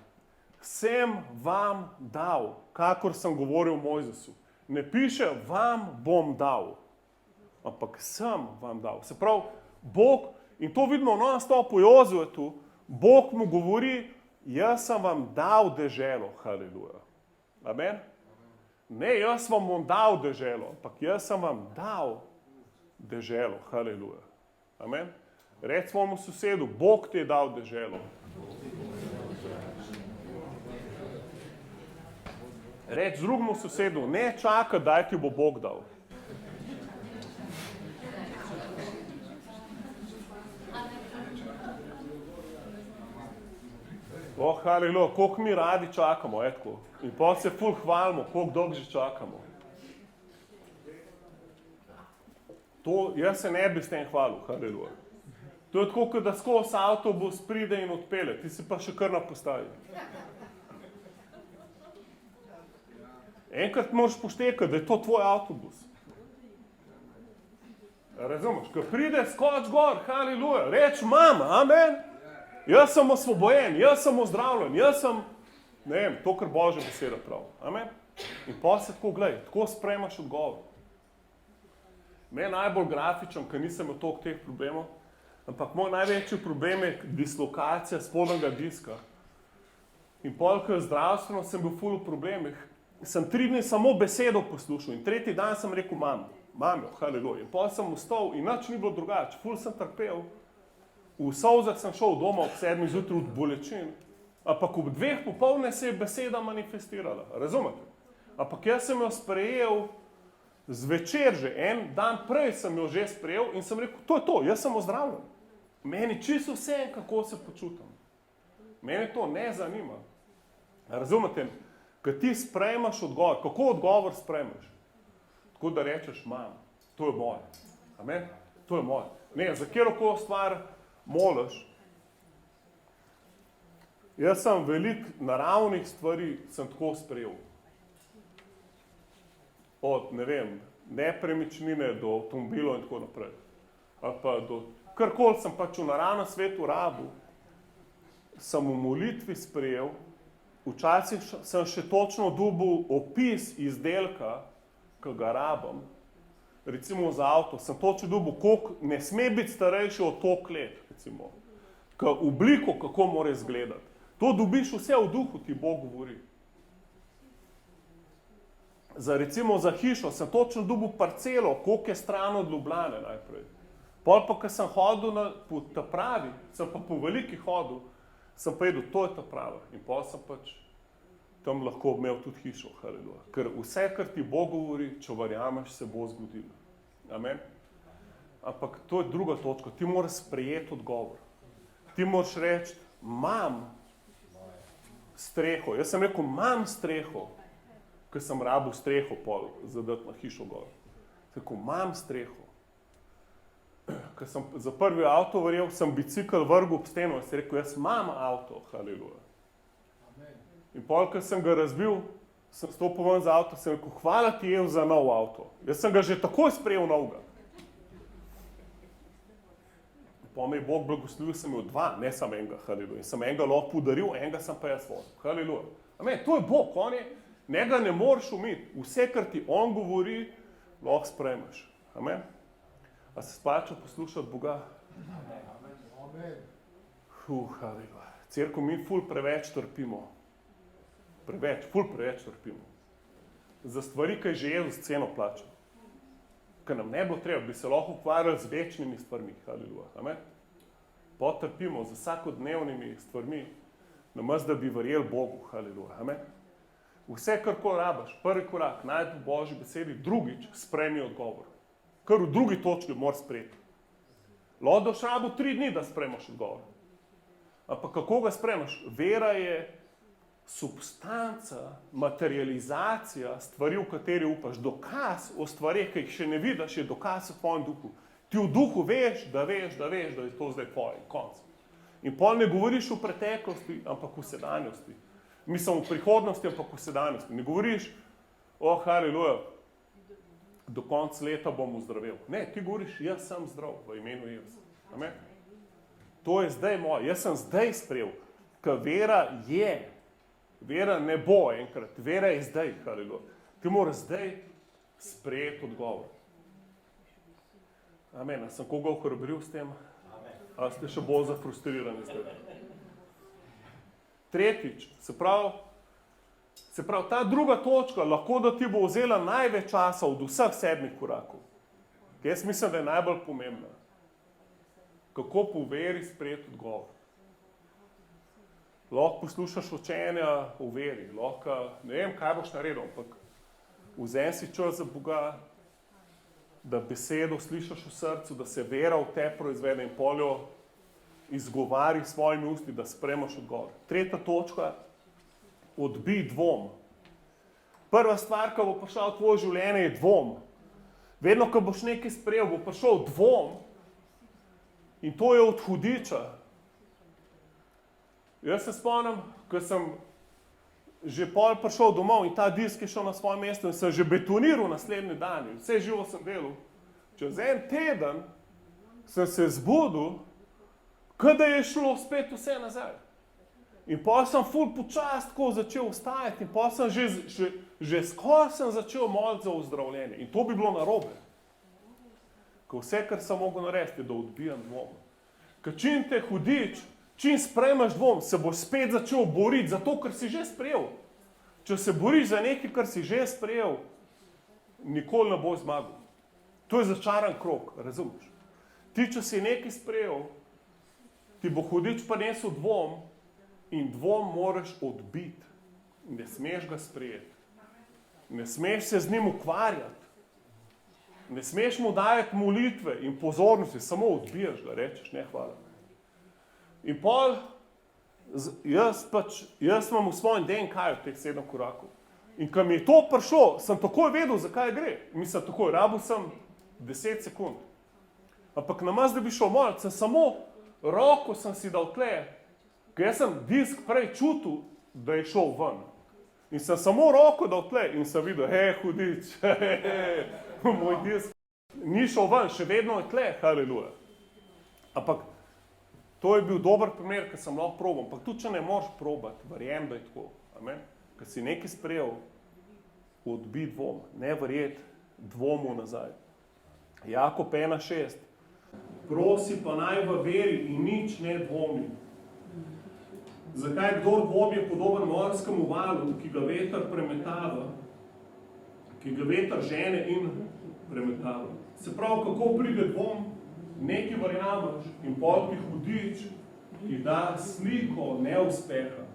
sem vam dal, kakor sem govoril Mojzesu. Ne piše, vam bom dal, ampak sem vam dal. Se pravi, Bog, in to vidimo v non-stopu Jozvetu, Bog mu govori, jaz sem vam dal deželo, haleluja. Amen? Ne, jaz vam bom dal deželo, ampak jaz sem vam dal deželo, haleluja. Amen? Reci svojemu sosedu, Bog ti je dal deželo. Reči drugemu sosedu, ne čaka, daj ti bo Bog dal. Haleluja, koliko mi radi čakamo, etko. In pa se ful hvalimo, koliko dolgo že čakamo. To, jaz se ne bi s tem hvalil, haleluja. To je tako, da skozi avtobus pride in odpelje, ti si pa še kar na postaji. Enkrat moraš poštekati, da je to tvoj avtobus. Razumeš, ko pride, skoč gor, haleluja, reč mama, amen. Jaz sem osvobojen, jaz sem ozdravljen, jaz sem, ne vem, to, kar Božja beseda pravi. Amen. In pa se tako gledaj, tako sprejmaš odgovor. Meni je najbolj grafičen, ker nisem imel toliko teh problemov, ampak moj največji problem je dislokacija spodnjega diska. In pol, ko zdravstveno sem bil ful v problemih, sem 3 dni samo besedo poslušal in 3. dan sem rekel, mam jo, haleluja. In pol sem vstal in nič ni bilo drugače, ful sem trpel. V solzah sem šel doma ob 7 zjutraj od bolečin, ampak ob 2 popoldne se je beseda manifestirala, razumete? Ampak jaz sem jo sprejel zvečer že, en dan prej sem jo že sprejel in sem rekel, to je to, jaz sem ozdravljen. Meni čisto vse, kako se počutim. Mene to ne zanima. Razumete? Kad ti sprejmaš odgovor, kako odgovor sprejmeš? Tako da rečeš, mam, to je moje. Amen? To je moje. Ne, za kjerokoli stvar moliš. Jaz sem veliko naravnih stvari sem tako sprejel. Od, ne vem, nepremičnine do avtomobilov in tako naprej. Ali pa do karkoli sem pač v naravnem svetu rabil, sem v molitvi sprejel. Včasih sem še točno dobil opis izdelka, ki ga rabim. Recimo za avto, sem točno dobil, koliko ne sme biti starejši od toliko let, recimo. Obliko, kako mora izgledati. To dobiš vse v duhu, ti Bog govori. Recimo za hišo sem točno dobil parcelo, koliko je stran od Ljubljane najprej. Pol pa, ko sem hodil po ta pravi, sem pa po veliki hodil, sem pa jedel, to je ta prava. In pol sem pač tam lahko imel tudi hišo, haleluja. Ker vse, kar ti Bog govori, če verjameš, se bo zgodilo. Amen. Ampak to je druga točka. Ti moraš sprejeti odgovor. Ti moraš reči, imam streho. Jaz sem rekel, imam streho. ker sem rabil streho pol zadati na hišo gor. Tako, imam streho. Ker sem za prvi avto verjel, sem bicikl vrgel ob steno in sem rekel, jaz imam avto, haleluja. In pol, ker sem ga razbil, sem stopil ven za avto, sem rekel, hvala ti je za nov avto. Jaz sem ga že takoj sprejel novega. Pa me je Bog blagoslovil, sem imel 2, ne samo enega, haleluja. In sem enega lahko podaril, enega sem pa jaz vozil, haleluja. Amen, to je Bog, on je, njega ne moreš umiti. Vse, kar ti on govori, lahko sprejmeš. Amen. A se splača poslušati Boga? Haleluja. Cerkev, mi ful preveč trpimo. Ful preveč trpimo. Za stvari, ki je že Jezus ceno plačal. Ker nam ne bo treba, bi se lahko ukvarjali z večnimi stvarmi, haleluja. Amen. Potrpimo z vsakodnevnimi stvarmi, namesto da bi verjeli Bogu, haleluja. Amen. Vse, kar rabiš, prvi korak, najti v Božji besedi, drugič, sprejmi odgovor. Kar v drugi točki moraš sprejeti. Lahko daš rabo 3 dni, da sprejmeš odgovor. Ampak kako ga sprejmeš? Vera je substanca, materializacija stvari, v kateri upaš. Dokaz o stvareh, ki jih še ne vidiš, je dokaz v tvojem duhu. Ti v duhu veš, da je to zdaj tvoje, konc. In pol ne govoriš v preteklosti, ampak v sedanjosti. Mislim v prihodnosti, ampak v sedanjosti. Ne govoriš, haleluja, do konca leta bom ozdravel. Ne, ti govoriš, jaz sem zdrav v imenu Jezusa. Amen. To je zdaj moje, jaz sem zdaj sprejel, ker vera je. Vera ne bo enkrat, vera je zdaj, haleluja. Ti moraš zdaj sprejeti odgovor. Amen. A sem koga ohrabril s tem? A ste še bolj zafrustrirani zdaj? Tretjič, se pravi, ta druga točka lahko da ti bo vzela največ časa od vseh 7 korakov. Jaz mislim, da je najbolj pomembna. Kako po veri sprejeti odgovor. Lahko poslušaš učenja o veri, lahko, ne vem, kaj boš naredil, ampak vzemi si čas za Boga, da besedo slišiš v srcu, da se vera v te proizvede in poljo izgovari svojimi usti, da sprejmeš odgovor. Tretja točka, odbij dvom. Prva stvar, ki bo prišla v tvoje življenje, je dvom. Vedno, ko boš nekaj sprejel, bo prišel dvom in to je od hudiča. Jaz se spomnim, ko sem že pol prišel domov in ta disk je šel na svoje mesto in sem že betoniral naslednji dan. Vse živo sem delal. Čez en teden sem se zbudil, kot da je šlo spet vse nazaj. In potem sem ful počasi tako začel vstajati in potem sem že skoraj sem začel moliti za ozdravljenje. In to bi bilo narobe. Ker vse, kar sem mogel narediti, je, da odbijam dvom. Ker čim te hudič, čim sprejmeš dvom, se boš spet začel boriti za to, kar si že sprejel. Če se boriš za nekaj, kar si že sprejel, nikoli ne boš zmagal. To je začaran krog, razumeš? Ti, če si nekaj sprejel, ti bo hudič prinesel dvom in dvom moraš odbiti. Ne smeš ga sprejeti. Ne smeš se z njim ukvarjati. Ne smeš mu dajati molitve in pozornosti, samo odbijaš ga, rečeš, ne, hvala. In pol, jaz imam v svojem DNK-ju teh 7 korakov. In ko mi je to prišlo, sem takoj vedel, zakaj gre. Mislim, takoj, rabil sem 10 sekund. Ampak namesto, da bi šel molit, sem samo roko sem si dal tle, ker jaz sem disk prej čutil, da je šel ven. In sem samo roko dal tle in sem videl, hudič, moj disk ni šel ven, še vedno je tle, haleluja. Ampak to je bil dober primer, ker sem lahko probal, ampak tudi če ne moreš probati, verjem, da je tako. Amen. Ker si nekaj sprejel, odbij dvom, ne verjeti dvomu nazaj. Jakob 1:6. Prosi pa naj v veri in nič ne dvomi. Zakaj kdor dvomi je podoben morskemu valu, ki ga veter premetava, ki ga veter žene in premetava. Se pravi, kako pride dvom, nekaj verjameš in pol ti hudič, ti da sliko neuspeha.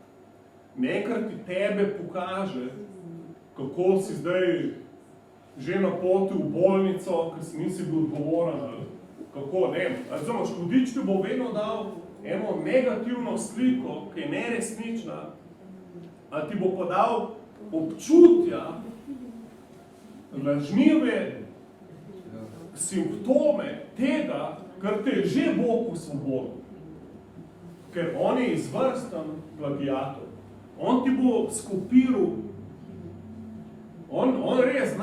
Nekaj ti tebe pokaže, kako si zdaj že na poti v bolnico, ker si nisi bil odgovoren. Kako, ne vem. Razumeš, hudič ti bo vedno dal eno negativno sliko, ki je neresnična, a ti bo pa dal občutja, lažnive simptome tega, kar te je že Bog osvobodil. Ker on je izvrsten plagiator. On ti bo skopiral, on res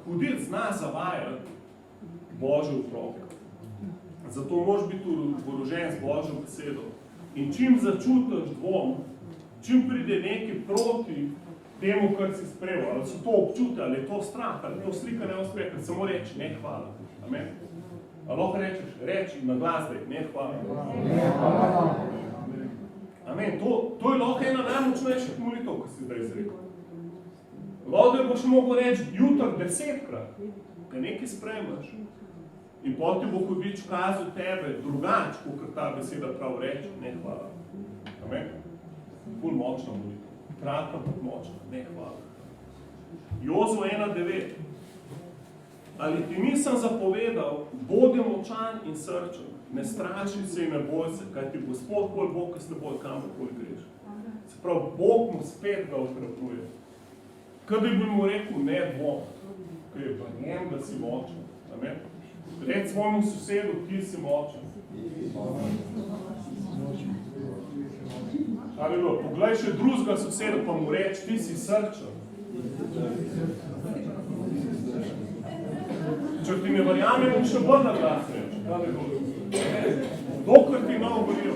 hudit zna zavajati Božjo otroka. Zato moraš biti oborožen z Božjo besedo. In čim začutiš dvom, čim pride nekaj proti temu, kar si sprejel, ali so to občutja, ali je to strah, ali je to slika neuspeha, samo reči, ne hvala. Amen. Ali lahko rečeš, reči na glas, ne hvala. Amen. To je lahko ena najmočnejših molitev, ki si zdaj izrekel. Lahko boš mogel reči jutr 10-krat, da nekaj sprejmeš. In potem ti bo hudič kazal tebe drugače, kot ta beseda prav reče, ne hvala. Amen. Ful močna molitev. Kratka, kot močna, ne hvala. Jozue 1:9. Ali ti nisem zapovedal, bodi močan in srčen, ne straši se in ne boj se, kaj ti Gospod bolj Bog, ki s teboj kamorkoli greš. Se pravi, Bog mu spet ga okrepuje. Kaj bi mu rekel, ne dvom, kaj je pa njem, da si močen. Amen. Reč svojemu sosedu, ti si močen. Aleluja, poglej še drugega soseda, pa mu reč, ti si srčen. Če ti ne verjamem, bom še bolj na glas reči. Aleluja. Dokler ti ne ogovoril.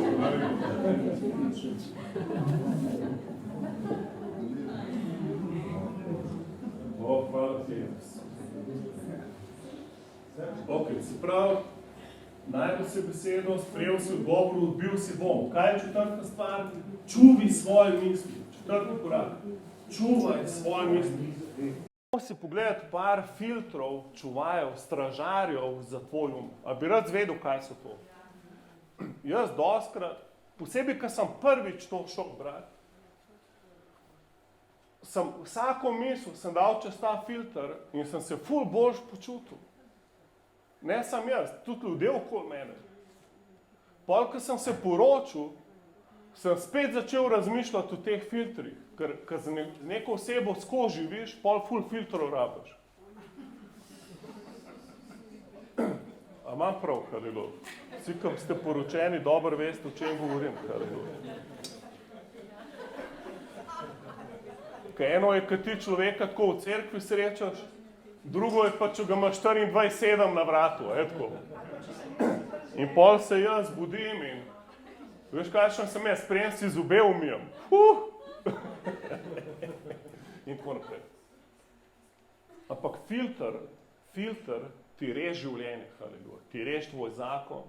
O, hvala ti. Ok, se pravi, najdel si besedo, sprejel si odgovor, odbil si dvom. Kaj je četrta stvar? Čuvaj svoje misli. Četrti korak. Čuvaj svoje misli. Si pogledati par filtrov, čuvajev, stražarjev za tvoj um. A bi rad zvedel, kaj so to? Jaz dostkrat, posebej, ko sem prvič to šel brati, vsako misel sem dal čez ta filter in sem se ful boljš počutil. Ne sam jaz, tudi ljudje okoli mene. Pol, ko sem se poročil, sem spet začel razmišljati o teh filtrih, ker z neko osebo skozi živiš, pol ful filtrov rabiš. A imam prav, Halilo? Vsi, ko ste poročeni, dobro veste, o čem govorim, Halilo. Eno je, ko ti človeka tako v cerkvi srečaš, drugo je pa, če ga imaš 24/7 na vratu, tako. In pol se jaz budim in veš, kakšen sem jaz, sprejem si zobe umijem. In tako naprej. Ampak filter ti reši življenje, haleluja. Ti reši tvoj zakon,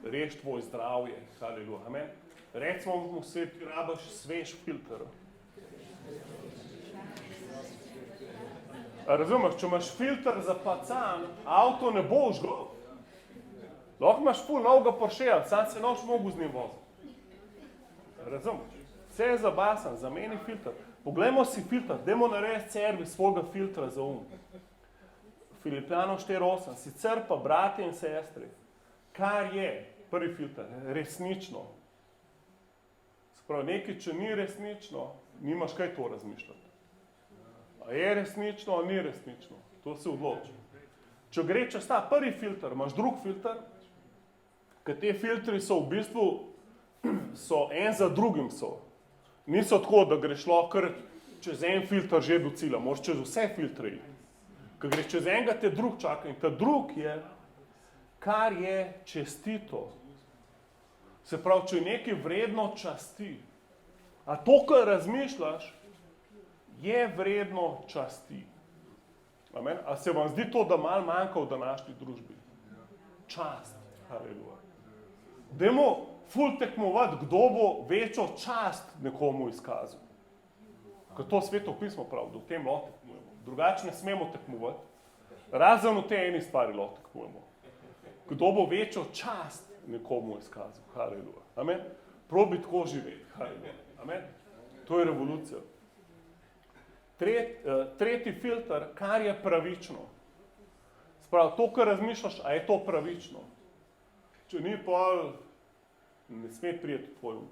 reši tvoj zdravje, haleluja. Amen. Recimo mu se, ti rabaš svež filter. Razumeš, če imaš filter za pacan, avto ne bo žgal. Lahko imaš ful novega Porschea, sam se noč mogu z njim voziti. Razumeš? Vse je zabasan, zameni filter. Poglejmo si filter, dajmo narediti servis svojega filtra za um. Filipljanov 4:8, sicer pa bratje in sestri, kar je prvi filter, resnično. Sprav, nekaj, če ni resnično, nimaš kaj to razmišljati. A je resnično ali ni resnično, to se odloči. Če gre čez ta prvi filter, imaš drug filter, ker te filtri so v bistvu, so en za drugim so. Niso tako, da greš lahko kar čez en filter že do cilja, moraš čez vse filtre iti. Ker greš čez enega, te drug čaka in ta drug je, kar je čestito. Se pravi, če je nekaj vredno časti, a to, kar razmišljaš, je vredno časti. Amen? A se vam zdi to, da malo manjka v današnji družbi? Čast. Haleluja. Dajmo ful tekmovati, kdo bo večjo čast nekomu izkazal. Ker to Sveto pismo pravi, da v tem lahko tekmujemo. Drugače ne smemo tekmovati. Razen v tej eni stvari lahko tekmujemo. Kdo bo večjo čast nekomu izkazal. Haleluja. Amen? Probi tako živeti. Haleluja. Amen? To je revolucija. Tretji filter, kar je pravično. Sprav, to, kar razmišljaš, a je to pravično? Če ni, pa ne sme prijeti v tvoj um.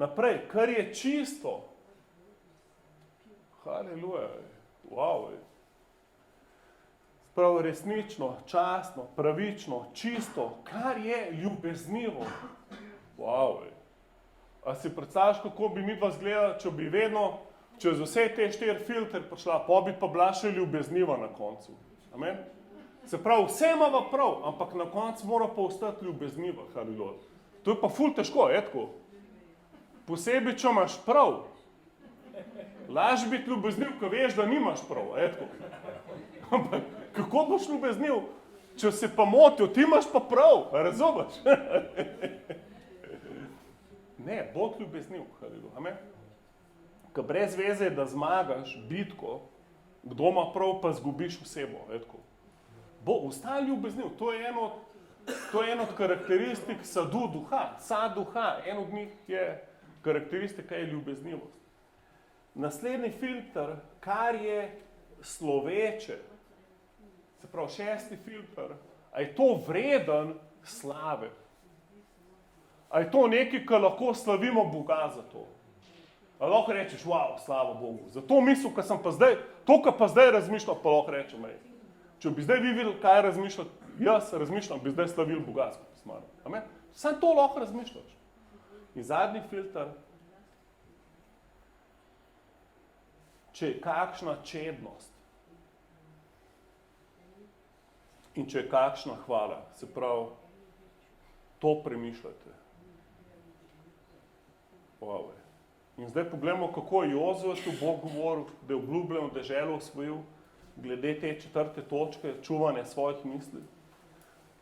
Naprej, kar je čisto. Haleluja. Wow. Prav resnično, častno, pravično, čisto, kar je ljubeznivo. Wow. A si predstavljaš, kako bi mi dva zgledala, če bi vedno čez vse te 4 filtre prišla, pa bi pa bila še ljubezniva na koncu. Amen? Se pravi, vse imava prav, ampak na koncu mora pa ostati ljubezniva. Haleluja. To je pa ful težko, tako. Posebej, če imaš prav. Lažje biti ljubezniv, ko veš, da nimaš prav, tako. Ampak kako boš ljubezniv, če se pa motil, ti imaš pa prav, razumeš? Ne, bod ljubezniv, haleluja. Amen? Ker brez veze je, da zmagaš bitko, kdo ima prav, pa zgubiš osebo, tako. Ostani ljubezniv, to je eno od karakteristik sadu duha. Sad duha, en od njih je karakteristika je ljubeznivost. Naslednji filter, kar je sloveče, se pravi 6. filter, a je to vreden slave? A je to nekaj, kar lahko slavimo Boga za to? A lahko rečeš, wow, slava Bogu. Za to misel, kar sem pa zdaj, to, kar pa zdaj razmišljam, pa lahko rečem, če bi zdaj vi videli, kaj razmišljam, jaz razmišljam, bi zdaj slavil Boga skupaj s mano. Amen? Samo to lahko razmišljaš. In zadnji filter, če je kakšna čednost in če je kakšna hvala, se pravi, to premišljate. Wow. In zdaj pogledamo, kako je Jozue tu Bog govoril, da je obljubljeno deželo osvojil, glede te 4. točke, čuvanja svojih misli.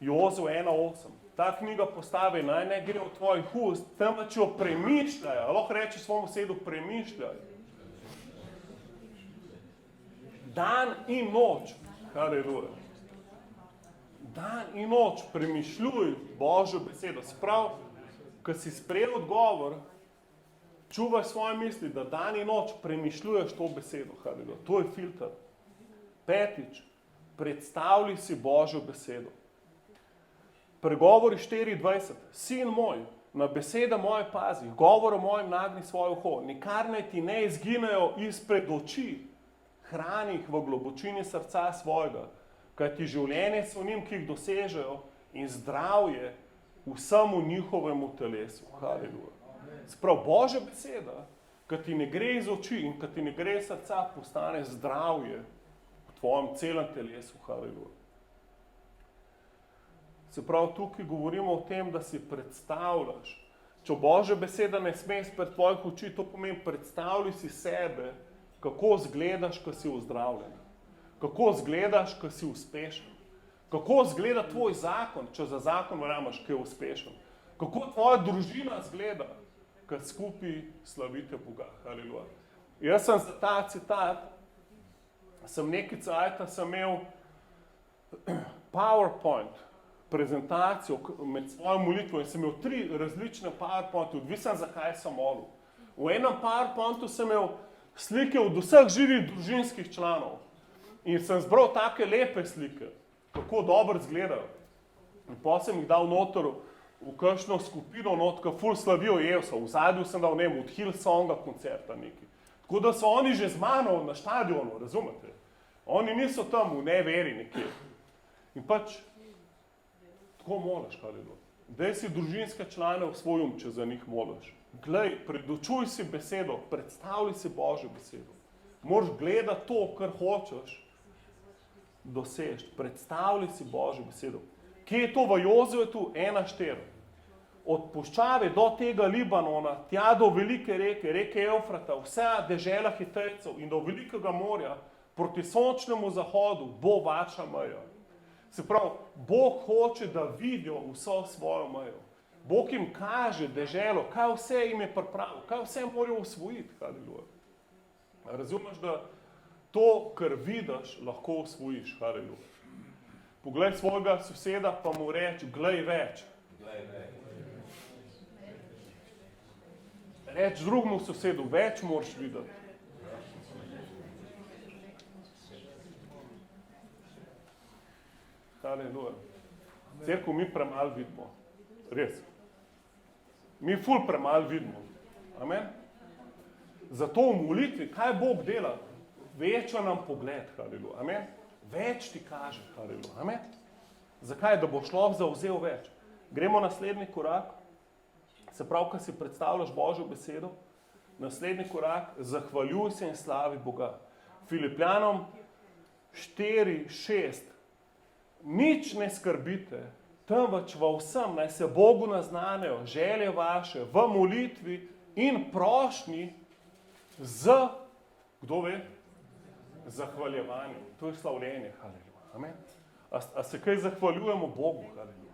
Jozue 1:8. Ta knjiga postave naj ne gre od tvojih ust, temveč jo premišljaj. Lahko reči svojemu sosedu, premišljaj. Dan in noč, haleluja. Dan in noč premišljuj Božjo besedo. Se pravi, ko si sprejel odgovor, čuvaj svoje misli, da dan in noč premišljuješ to besedo, haleluja. To je filter. 5. Predstavljaj si Božjo besedo. Pregovori 4:20. Sin moj, na besede moje pazi, govor o mojem nagni svoje uho, nikar naj ti ne izginejo izpred oči, hrani jih v globočini srca svojega, kajti življenje so njim, ki jih dosežejo, in zdravje vsemu njihovemu telesu. Haleluja. Sprav Božja beseda, ki ti ne gre iz oči in ki ti ne gre iz srca, postane zdravje v tvojem celem telesu. Haleluja. Se pravi, tukaj govorimo o tem, da si predstavljaš. Če Božja beseda ne sme izpred tvojih oči, to pomeni, predstavljaj si sebe, kako izgledaš, ko si ozdravljen. Kako izgledaš, ko si uspešen. Kako izgleda tvoj zakon, če za zakon verjameš, ki je uspešen. Kako tvoja družina izgleda, ko skupaj slavite Boga. Haleluja. Jaz sem za ta citat, nekaj cajta sem imel PowerPoint prezentacijo med svojo molitvo in sem imel 3 različne PowerPointe, odvisen zakaj sem molil. V enem PowerPointu sem imel slike od vseh živih družinskih članov in sem zbral take lepe slike, kako dobro izgledajo. In potem sem jih dal noter v kakšno skupino, ki ful slavijo Jezusa. V zadnju sem dal od Hillsonga koncerta neki. Tako da so oni že z mano na štadionu, razumete? Oni niso tam v neveri nekje. In pač tako moliš, haleluja. Daj si družinske člane v svoj če za njih moliš. Glej, predočuj si besedo, predstavljaj si Božjo besedo. Moraš gledati to, kar hočeš doseči. Predstavljaj si Božjo besedo. Kje je to v Jozetu 1:4? Od puščave do tega Libanona, tja do velike reke, reke Evfrata, vsa dežela Hitejcev in do velikega morja, proti sončnemu zahodu bo vaša meja. Se pravi, Bog hoče, da vidijo vso svojo mejo. Bog jim kaže deželo, kaj vse jim je pripravil, kaj vse morajo osvojiti. Haleluja. Razumeš, da to, kar vidiš, lahko osvojiš. Haleluja. Poglej svojega soseda, pa mu reči, glej več. Reči drugemu sosedu, več moraš videti. Haleluja. Cerkev mi premalo vidimo. Res. Mi ful premalo vidimo. Amen. Zato v molitvi, kaj Bog dela? veča nam pogled, haleluja, amen. Več ti kaže, haleluja, amen. Zakaj? Da bo človek zavzel več. Gremo naslednji korak, se pravi, ko si predstavljaš Božjo besedo, naslednji korak, zahvaljuj se in slavi Boga. Filipljanom 4:6, nič ne skrbite, temveč v vsem naj se Bogu naznanejo želje vaše v molitvi in prošnji z, kdo ve, zahvaljevanjem. To je slavljenje, haleluja, amen. A se kaj zahvaljujemo Bogu, haleluja.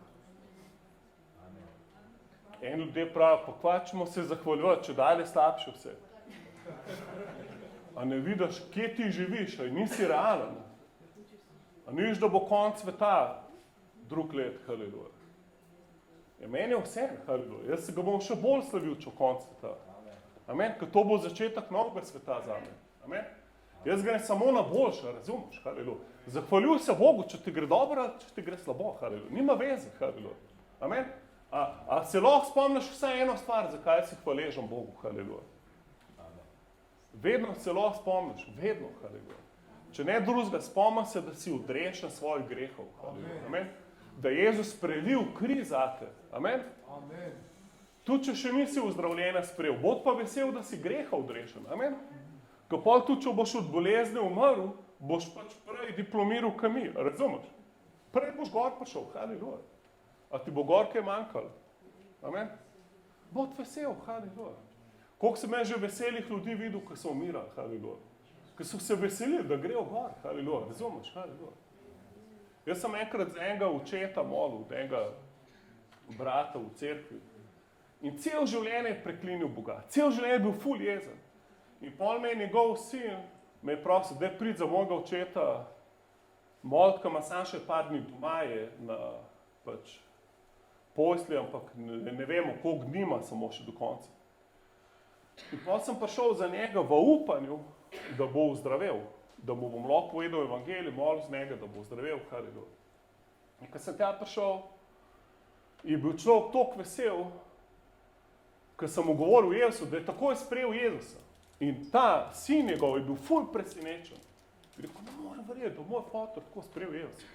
En ljudje pravi, pa kva ćemo se zahvaljuvati, če dalje slabše vse. A ne vidiš, kje ti živiš, a nisi realen. A ne vidiš, da bo konc sveta drug let, haleluja. Meni je vse, haleluja. Jaz se ga bom še bolj slavil, če konc sveta. Amen, ker to bo začetek novega sveta zame. Amen. Jaz grem samo na boljše, razumeš, haleluja. Zahvaljuj se Bogu, če ti gre dobro, če ti gre slabo, haleluja. Nima veze, haleluja. Amen. A se lahko spomniš vsaj eno stvar, zakaj si hvaležen Bogu, haleluja. Vedno se lahko spomniš, vedno, haleluja. Če ne drugega, spomni se, da si odrešen svojih grehov, haleluja. Amen. Da je Jezus prelil kri zate, amen. Tudi če še nisi uzdravljena sprejel, bod pa vesel, da si greha odrešen, amen. Ko pol tudi, če boš od bolezni umrl, boš pač prej diplomiral kami, razumeš? Prej boš gor prišel, haleluja. A ti bo gor kaj manjkalo, amen. Bod vesel, haleluja. Koliko sem že veselih ljudi videl, ko so umirali, haleluja. Ko so se veselili, da grejo gor, haleluja, razumeš, haleluja. Jaz sem enkrat z enega očeta molil, od enega brata v cerkvi. In cel življenje je preklinil Boga, cel življenje je bil ful jezen. In pol me je njegov sin, me je prosil, da pridi za mojega očeta molit, ko ima sam še par dni doma je na pač posli, ampak ne vemo, koliko dni ima samo še do konca. In pol sem prišel za njega v upanju, da bo ozdravel, da mu bom lahko povedal evangelij, molil z njega, da bo ozdravel, haleluja. In ko sem tja prišel, je bil človek toliko vesel, ko sem mu govoril Jezusu, da je takoj sprejel Jezusa. In ta sin njegov je bil ful presenečen. Je rekel, ne morem verjeti, da moj fotor tako sprejel Jezusa.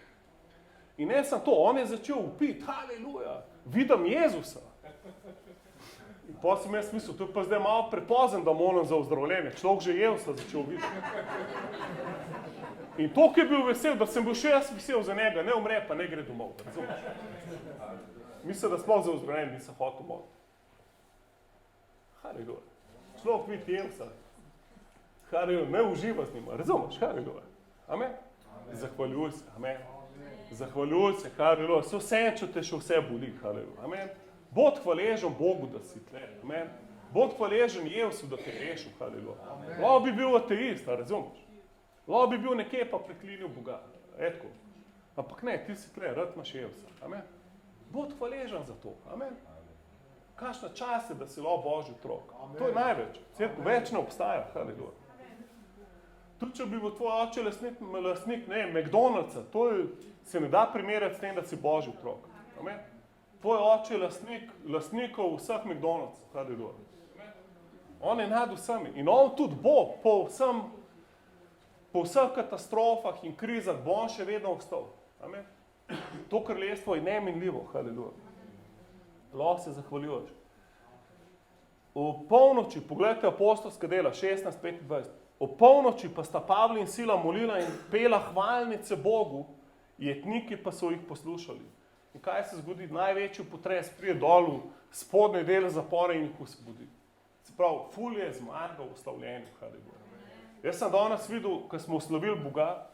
In ne samo to, on je začel vpiti, haleluja, vidim Jezusa. In potem sem jaz mislil, to je pa zdaj malo prepozen, da moram za ozdravljenje. Človek že Jezusa začel videti. In toliko je bil vesel, da sem bil še jaz vesel za njega, ne umre, pa ne gre domov. Razumeš? Mislim, da sploh za ozdravljenje nisem hotel moliti. Haleluja. Človek vidi Jezusa. Haleluja, ne uživa z njima. Razumeš? Haleluja. Amen. Zahvaljuj se. Amen. Zahvaljuj se. Haleluja. Se vse, če te še vse boli. Haleluja. Amen. Bod hvaležen Bogu, da si tle. Amen. Bod hvaležen Jezusu, da te rešil. Haleluja. Lahko bi bil ateist, razumeš? Lahko bi bil nekje pa preklinil Boga. Etko. Ampak ne, ti si tle, rad imaš Jezusa. Amen. Bod hvaležen za to. Amen. Kakšna čast je, da si lahko Božji otrok. To je največ. Cerkev več ne obstaja. Haleluja. Tudi če bi bil tvoj oče lastnik, ne, McDonald'sa, to se ne da primerjati s tem, da si Božji otrok. Amen. Tvoj oče je lastnikov vseh McDonald'sov. Haleluja. On je nad vsemi. In on tudi bo po vseh katastrofah in krizah, bo on še vedno ostal. Amen. To kraljestvo je neminljivo. Haleluja. Lahko se zahvaljuješ. O polnoči, pogledajte apostolska dela, 16:25. O polnoči pa sta Pavle in Sila molila in pela hvalnice Bogu, jetniki pa so jih poslušali. In kaj se zgodi? Največji potres pride dol v spodnje dele zapora in jih osvobodi. Se pravi, ful je zmaga v slavljenju. Jaz sem danes videl, ko smo slavili Boga,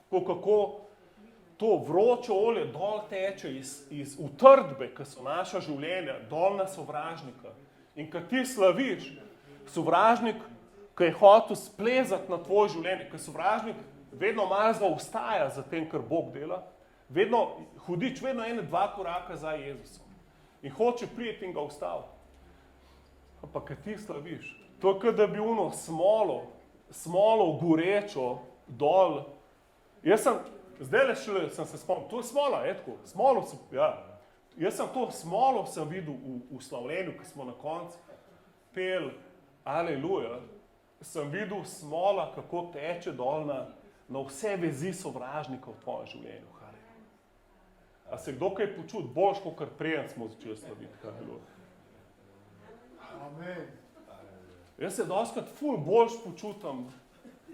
kako to vroče olje dol teče iz utrdbe, ki so naša življenja, dol na sovražnika. In ko ti slaviš, sovražnik, ki je hotel splezati na tvoje življenje, ko sovražnik vedno malo zaostaja za tem, kar Bog dela, vedno hudič, vedno 1-2 koraka za Jezusom. In hoče prijeti in ga ustaviti. Ampak ko ti slaviš, to je, kot da bi ono smolo gorečo dol. Jaz sem zdaj le šele sem se spomnil, to je smola, etko, smolo sem, ja. Jaz sem to smolo sem videl v slavljenju, ko smo na koncu pel Aleluja, sem videl smola, kako teče dol na vse vezi sovražnikov v tvojem življenju. A se kdo kaj počuti boljš, kot preden smo začeli slaviti? Haleluja. Amen. Jaz se dostikrat ful boljš počutim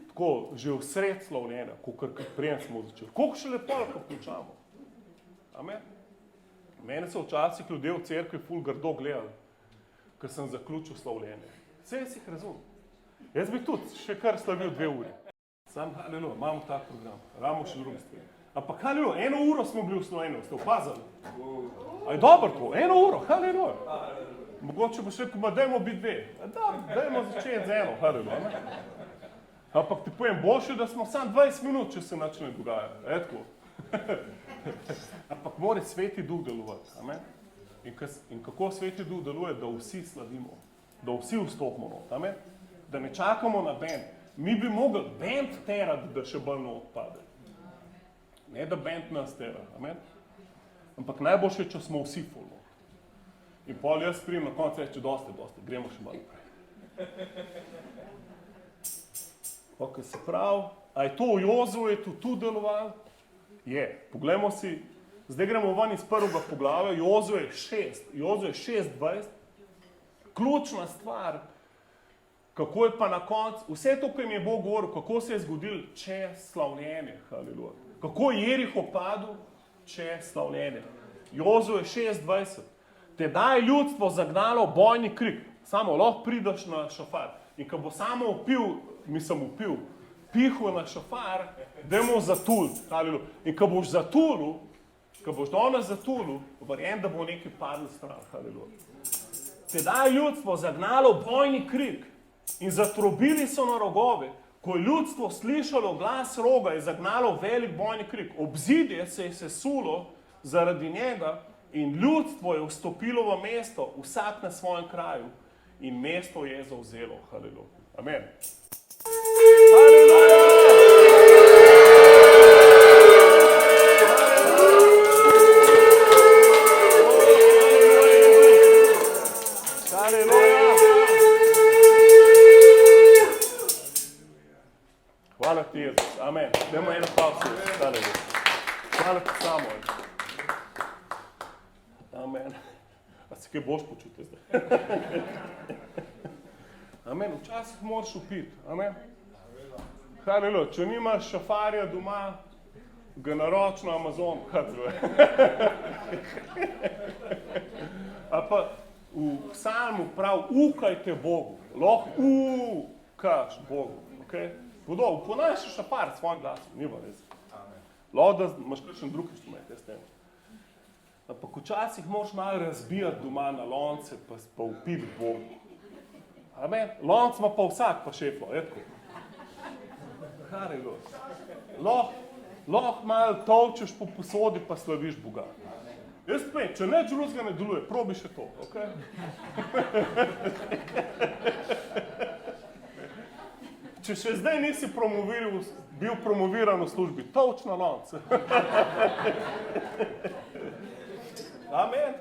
tako že v sred slavljenja, kot preden smo začeli. Koliko še lepo, ko končamo. Amen. Mene so včasih ljudje v cerkvi ful grdo gledali, ker sem zaključil slavljenje. Vse jaz jih razumem. Jaz bi tudi še kar slavil 2 uri. Sam, haleluja, imamo tak program, ramo še druge stvari. Ampak haleluja, 1 uro smo bili v slavljenju, ste opazali? A je dobro to, 1 uro, haleluja. Mogoče bo še rekel, dajmo biti 2. Da, dajmo začeti z 1, haleluja. Ampak ti povem, boljše, da smo samo 20 minut, če se nič ne dogaja. Tako. Ampak mora Sveti Duh delovati. Amen? In kako Sveti Duh deluje, da vsi slavimo, da vsi vstopimo not. Amen? Da ne čakamo na bend. Mi bi mogli bend terati, da še bolj not pade. Ne, da bend nas tera. Amen? Ampak najboljše, če smo vsi full not. In pol jaz prijem na koncu reči, dosti, gremo še malo prej. Ok, se pravi, a je to v Jozuetu tu delovalo? Je. Poglejmo si, zdaj gremo ven iz prvega poglavja, Jozue 6:20. Ključna stvar, kako je pa na koncu, vse to, kar mi je Bog govoril, kako se je zgodilo čez slavljenje, haleluja. Kako je Jeriho padel čez slavljenje. Jozue 6:20. Tedaj je ljudstvo zagnalo bojni krik. Samo lahko prideš na šofar. In ko bo samo pihal na šofar, dajmo zatuliti. Haleluja. In ko boš zatulil, ko boš danes zatulil, verjem, da bo nekaj padlo stran. Haleluja. Tedaj je ljudstvo zagnalo bojni krik in zatrobili so na rogove. Ko je ljudstvo slišalo glas roga, je zagnalo velik bojni krik. Obzidje se je sesulo zaradi njega in ljudstvo je vstopilo v mesto, vsak na svojem kraju, in mesto je zavzelo. Haleluja. Amen. Haleluja! Haleluja! Hvala ti, Jezus. Amen. Dajmo eno pauzo. Haleluja. Hvala ti, Samuel. Amen. A se kaj boš počutil zdaj? Amen. Včasih moraš upiti. Amen. Haleluja. Če nimaš šafarja doma, ga naroči na Amazon. Haleluja. A pa v psalmu prav, ukajte Bogu. Lahko ukaš Bogu. Okay? Podobno, ponašaš šafar s svojim glasom. Nima res. Lahko da imaš kakšen drug inštrument, jaz tem. Ampak včasih moraš malo razbijati doma na lonce, pa upiti Bogu. Amen. Lonc ima pa vsak, pa šeflo, je tako. Lahko malo tolčeš po posodi, pa slaviš Boga. Jaz povem, če nič drugega ne deluje, probi še to, okej? Če še zdaj nisi bil promoviran v službi, tolč na lonc. Amen.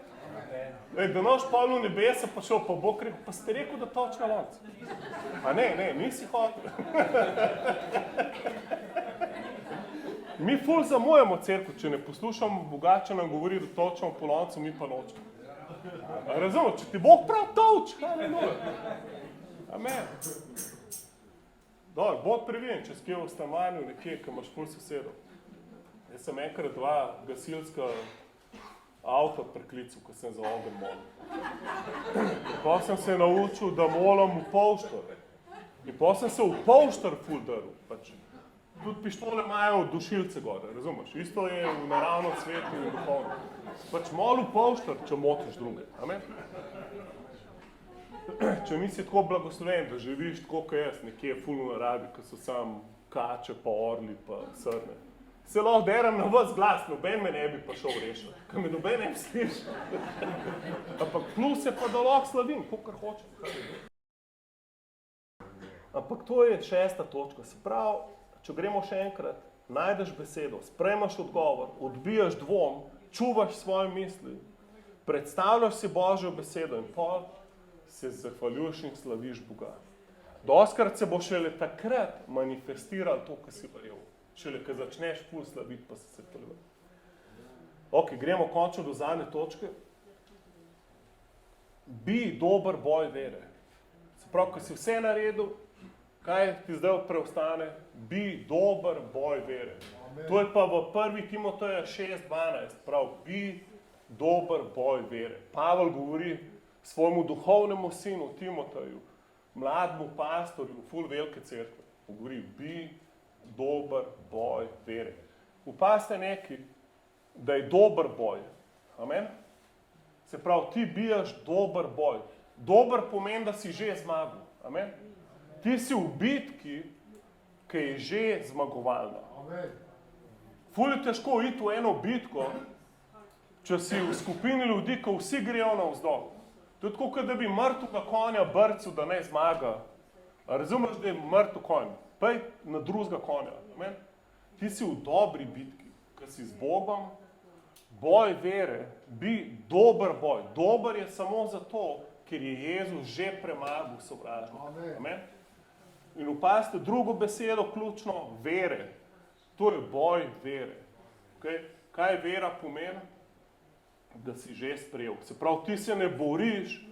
Da noš pol v nebesa pa šel, pa Bog rekel, pa ste rekel, da toč na lonc. A ne, nisi hotel. Mi ful zamujamo cerkev, če ne poslušamo Boga, če nam govori, da točamo po loncu, mi pa nočemo. Razumemo, če ti Bog prav toč, haleluja. Amen. Dobro, Bog previden, če skje v stanovanju nekje, ko imaš ful sosedov. Jaz sem enkrat 2 gasilska avto preklical, ko sem za ogenj molil. In pa sem se naučil, da molim v polštor. In pa sem se v polštor ful drl. Tudi pištole imajo dušilce gore, razumeš? Isto je v naravnem svetu in duhovnem. Mol v polštor, če motiš druge. Amen? Če nisi tako blagosloven, da živiš tako, kot jaz, nekje ful v naravi, ko so sam kače, pa orli, pa srne. Se lahko derem na vas glas, noben me ne bi pa šel rešiti, ker me noben ne bi slišal. Ampak plus je pa, da lahko slavim, kakor hočem. Ampak to je 6. točka. Se pravi, če gremo še enkrat, najdeš besedo, sprejmaš odgovor, odbijaš dvom, čuvaš svoje misli, predstavljaš si Božjo besedo in pol se zahvaljuješ in slaviš Boga. Doskrat se bo šele takrat manifestiralo to, kar si verjel. Šele, ko začneš ful slaviti, pa se prve. Ok, gremo končno do zadnje točke. Bi dober boj vere. Se pravi, ko si vse naredil, kaj ti zdaj preostane? Bi dober boj vere. To je pa v 1. Timoteja 6:12. Prav, bi dober boj vere. Pavel govori svojemu duhovnemu sinu Timoteju, mlademu pastorju, ful velike cerkve. Govori, bi dober boj vere. Upazite nekaj, da je dober boj. Amen? Se pravi, ti bijaš dober boj. Dober pomeni, da si že zmagal. Amen? Ti si v bitki, ki je že zmagovalna. Ful je težko iti v eno bitko, če si v skupini ljudi, ko vsi grejo navzdol. To je tako, kot da bi mrtvega konja brcil, da ne zmaga. A razumeš, da je mrtev konj? Pej na drugega konja. Amen? Ti si v dobri bitki, ko si z Bogom. Boj vere, bi dober boj. Dober je samo zato, ker je Jezus že premagal sovražnika. Amen? In opazite drugo besedo, ključno, vere. To je boj vere. Okay? Kaj vera pomeni? Da si že sprejel. Se pravi, ti se ne boriš,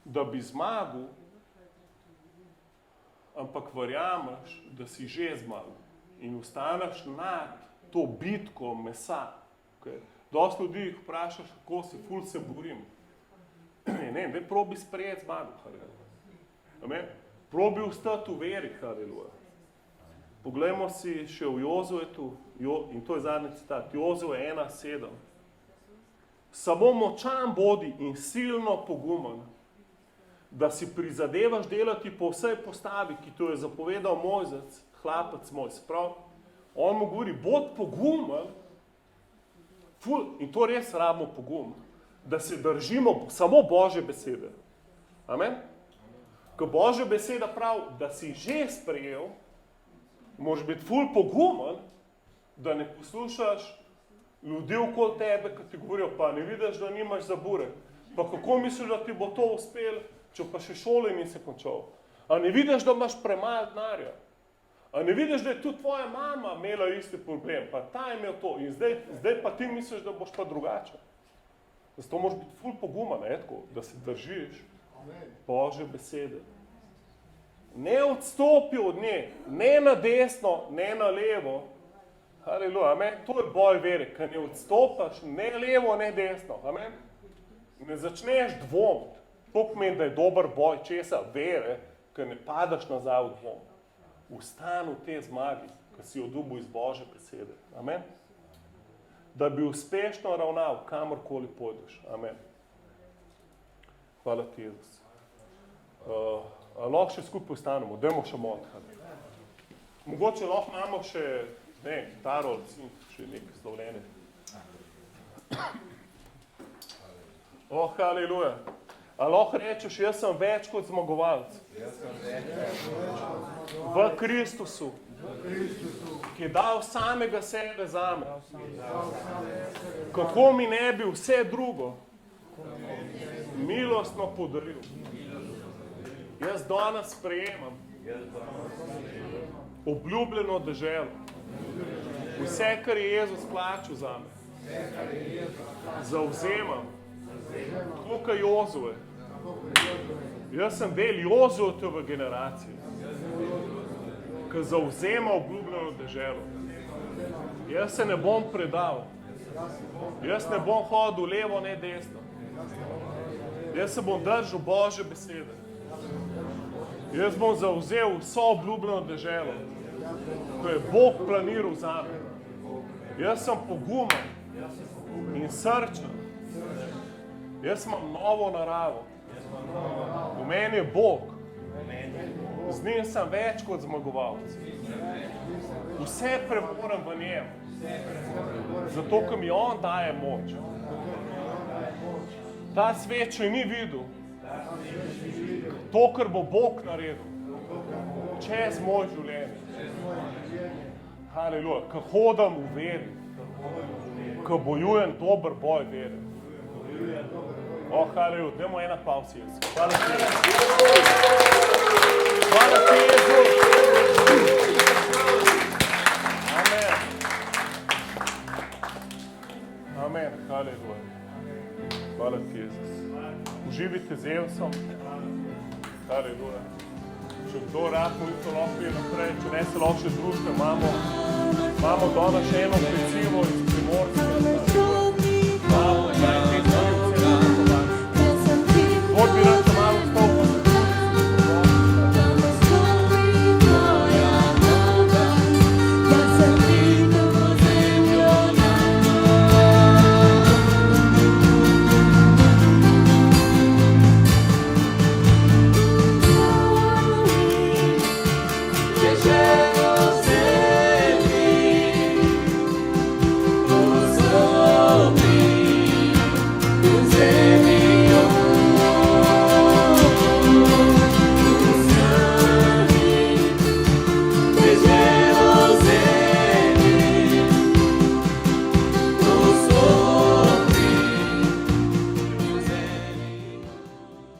da bi zmagal, ampak verjameš, da si že zmagal. In ostaneš nad to bitko mesa. Okay? Dosti ljudi jih vprašaš, kako se ful se borim. Ne, probi sprejeti zmago. Amen? Probi ostati v veri, haleluja. Poglejmo si še v Jozuetu, in to je zadnji citat, Jozue 1:7. Samo močan bodi in silno pogumen, da si prizadevaš delati po vsej postavi, ki to je zapovedal Mojzec, hlapec moj. Sprav, on mu govori, bod pogumen, in to res rabimo pogum, da se držimo samo Božje besede. Amen? Ko Božja beseda pravi, da si že sprejel, moraš biti ful pogumen, da ne poslušaš ljudi okoli tebe, ki ti govorijo, pa ne vidiš, da nimaš za burek. Pa kako misliš, da ti bo to uspelo, če pa še šole nisi končal? A ne vidiš, da imaš premalo denarja? A ne vidiš, da je tudi tvoja mama imela isti problem, pa ta je imel to in zdaj pa ti misliš, da boš pa drugače. Zato moraš biti ful pogumen, da se držiš Božje besede. Ne odstopi od nje, ne na desno, ne na levo. Haleluja, amen. To je boj vere, ker ne odstopaš ne levo, ne desno. Amen. Ne začneš dvomiti. To pomeni, da je dober boj česa vere, ker ne padaš nazaj v dvom. Vstan v te zmagi, ki si jo dobil iz Božje besede. Amen. Da bi uspešno ravnal, kamorkoli pojdeš. Amen. Hvala ti, Jezus. Lahko še skupaj ostanemo, dajmo še moliti. Mogoče lahko imamo še kitaro, še nekaj slovljene. Haleluja. A lahko rečeš, jaz sem več kot zmagovalec. V Kristusu, ki je dal samega sebe zame. Kako mi ne bi vse drugo milostno podaril. Jaz danes sprejemam obljubljeno deželo. Vse, kar je Jezus plačal zame. Zavzemam. Tako kot Jozue. Jaz sem del Jozuetove generacije, ki zavzema obljubljeno deželo. Jaz se ne bom predal. Jaz ne bom hodil levo, ne desno. Jaz se bom držal Božje besede. Jaz bom zavzel vso obljubljeno deželo, ko je Bog planiral zame. Jaz sem pogumen in srčen. Jaz imam novo naravo. V meni je Bog. Z njim sem več kot zmagovalec. Vse premorem v njem. Zato, ker mi on daje moč. Ta svet še ni videl. To, kar bo Bog naredil. Čez moj življenje. Haleluja. Ko hodam v veri. Ko bojujem dober boj vere. Haleluja. Dajmo ena pavs, Jezus. Hvala ti. Hvala ti, Jezus. Amen. Amen. Haleluja. Hvala ti, Jezus. Uživite z Jezusom. Haleluja. Če kdo rad molitvo lahko je naprej, če ne se lahko še družbe, imamo danes še eno pecivo iz Primorske. Hvala.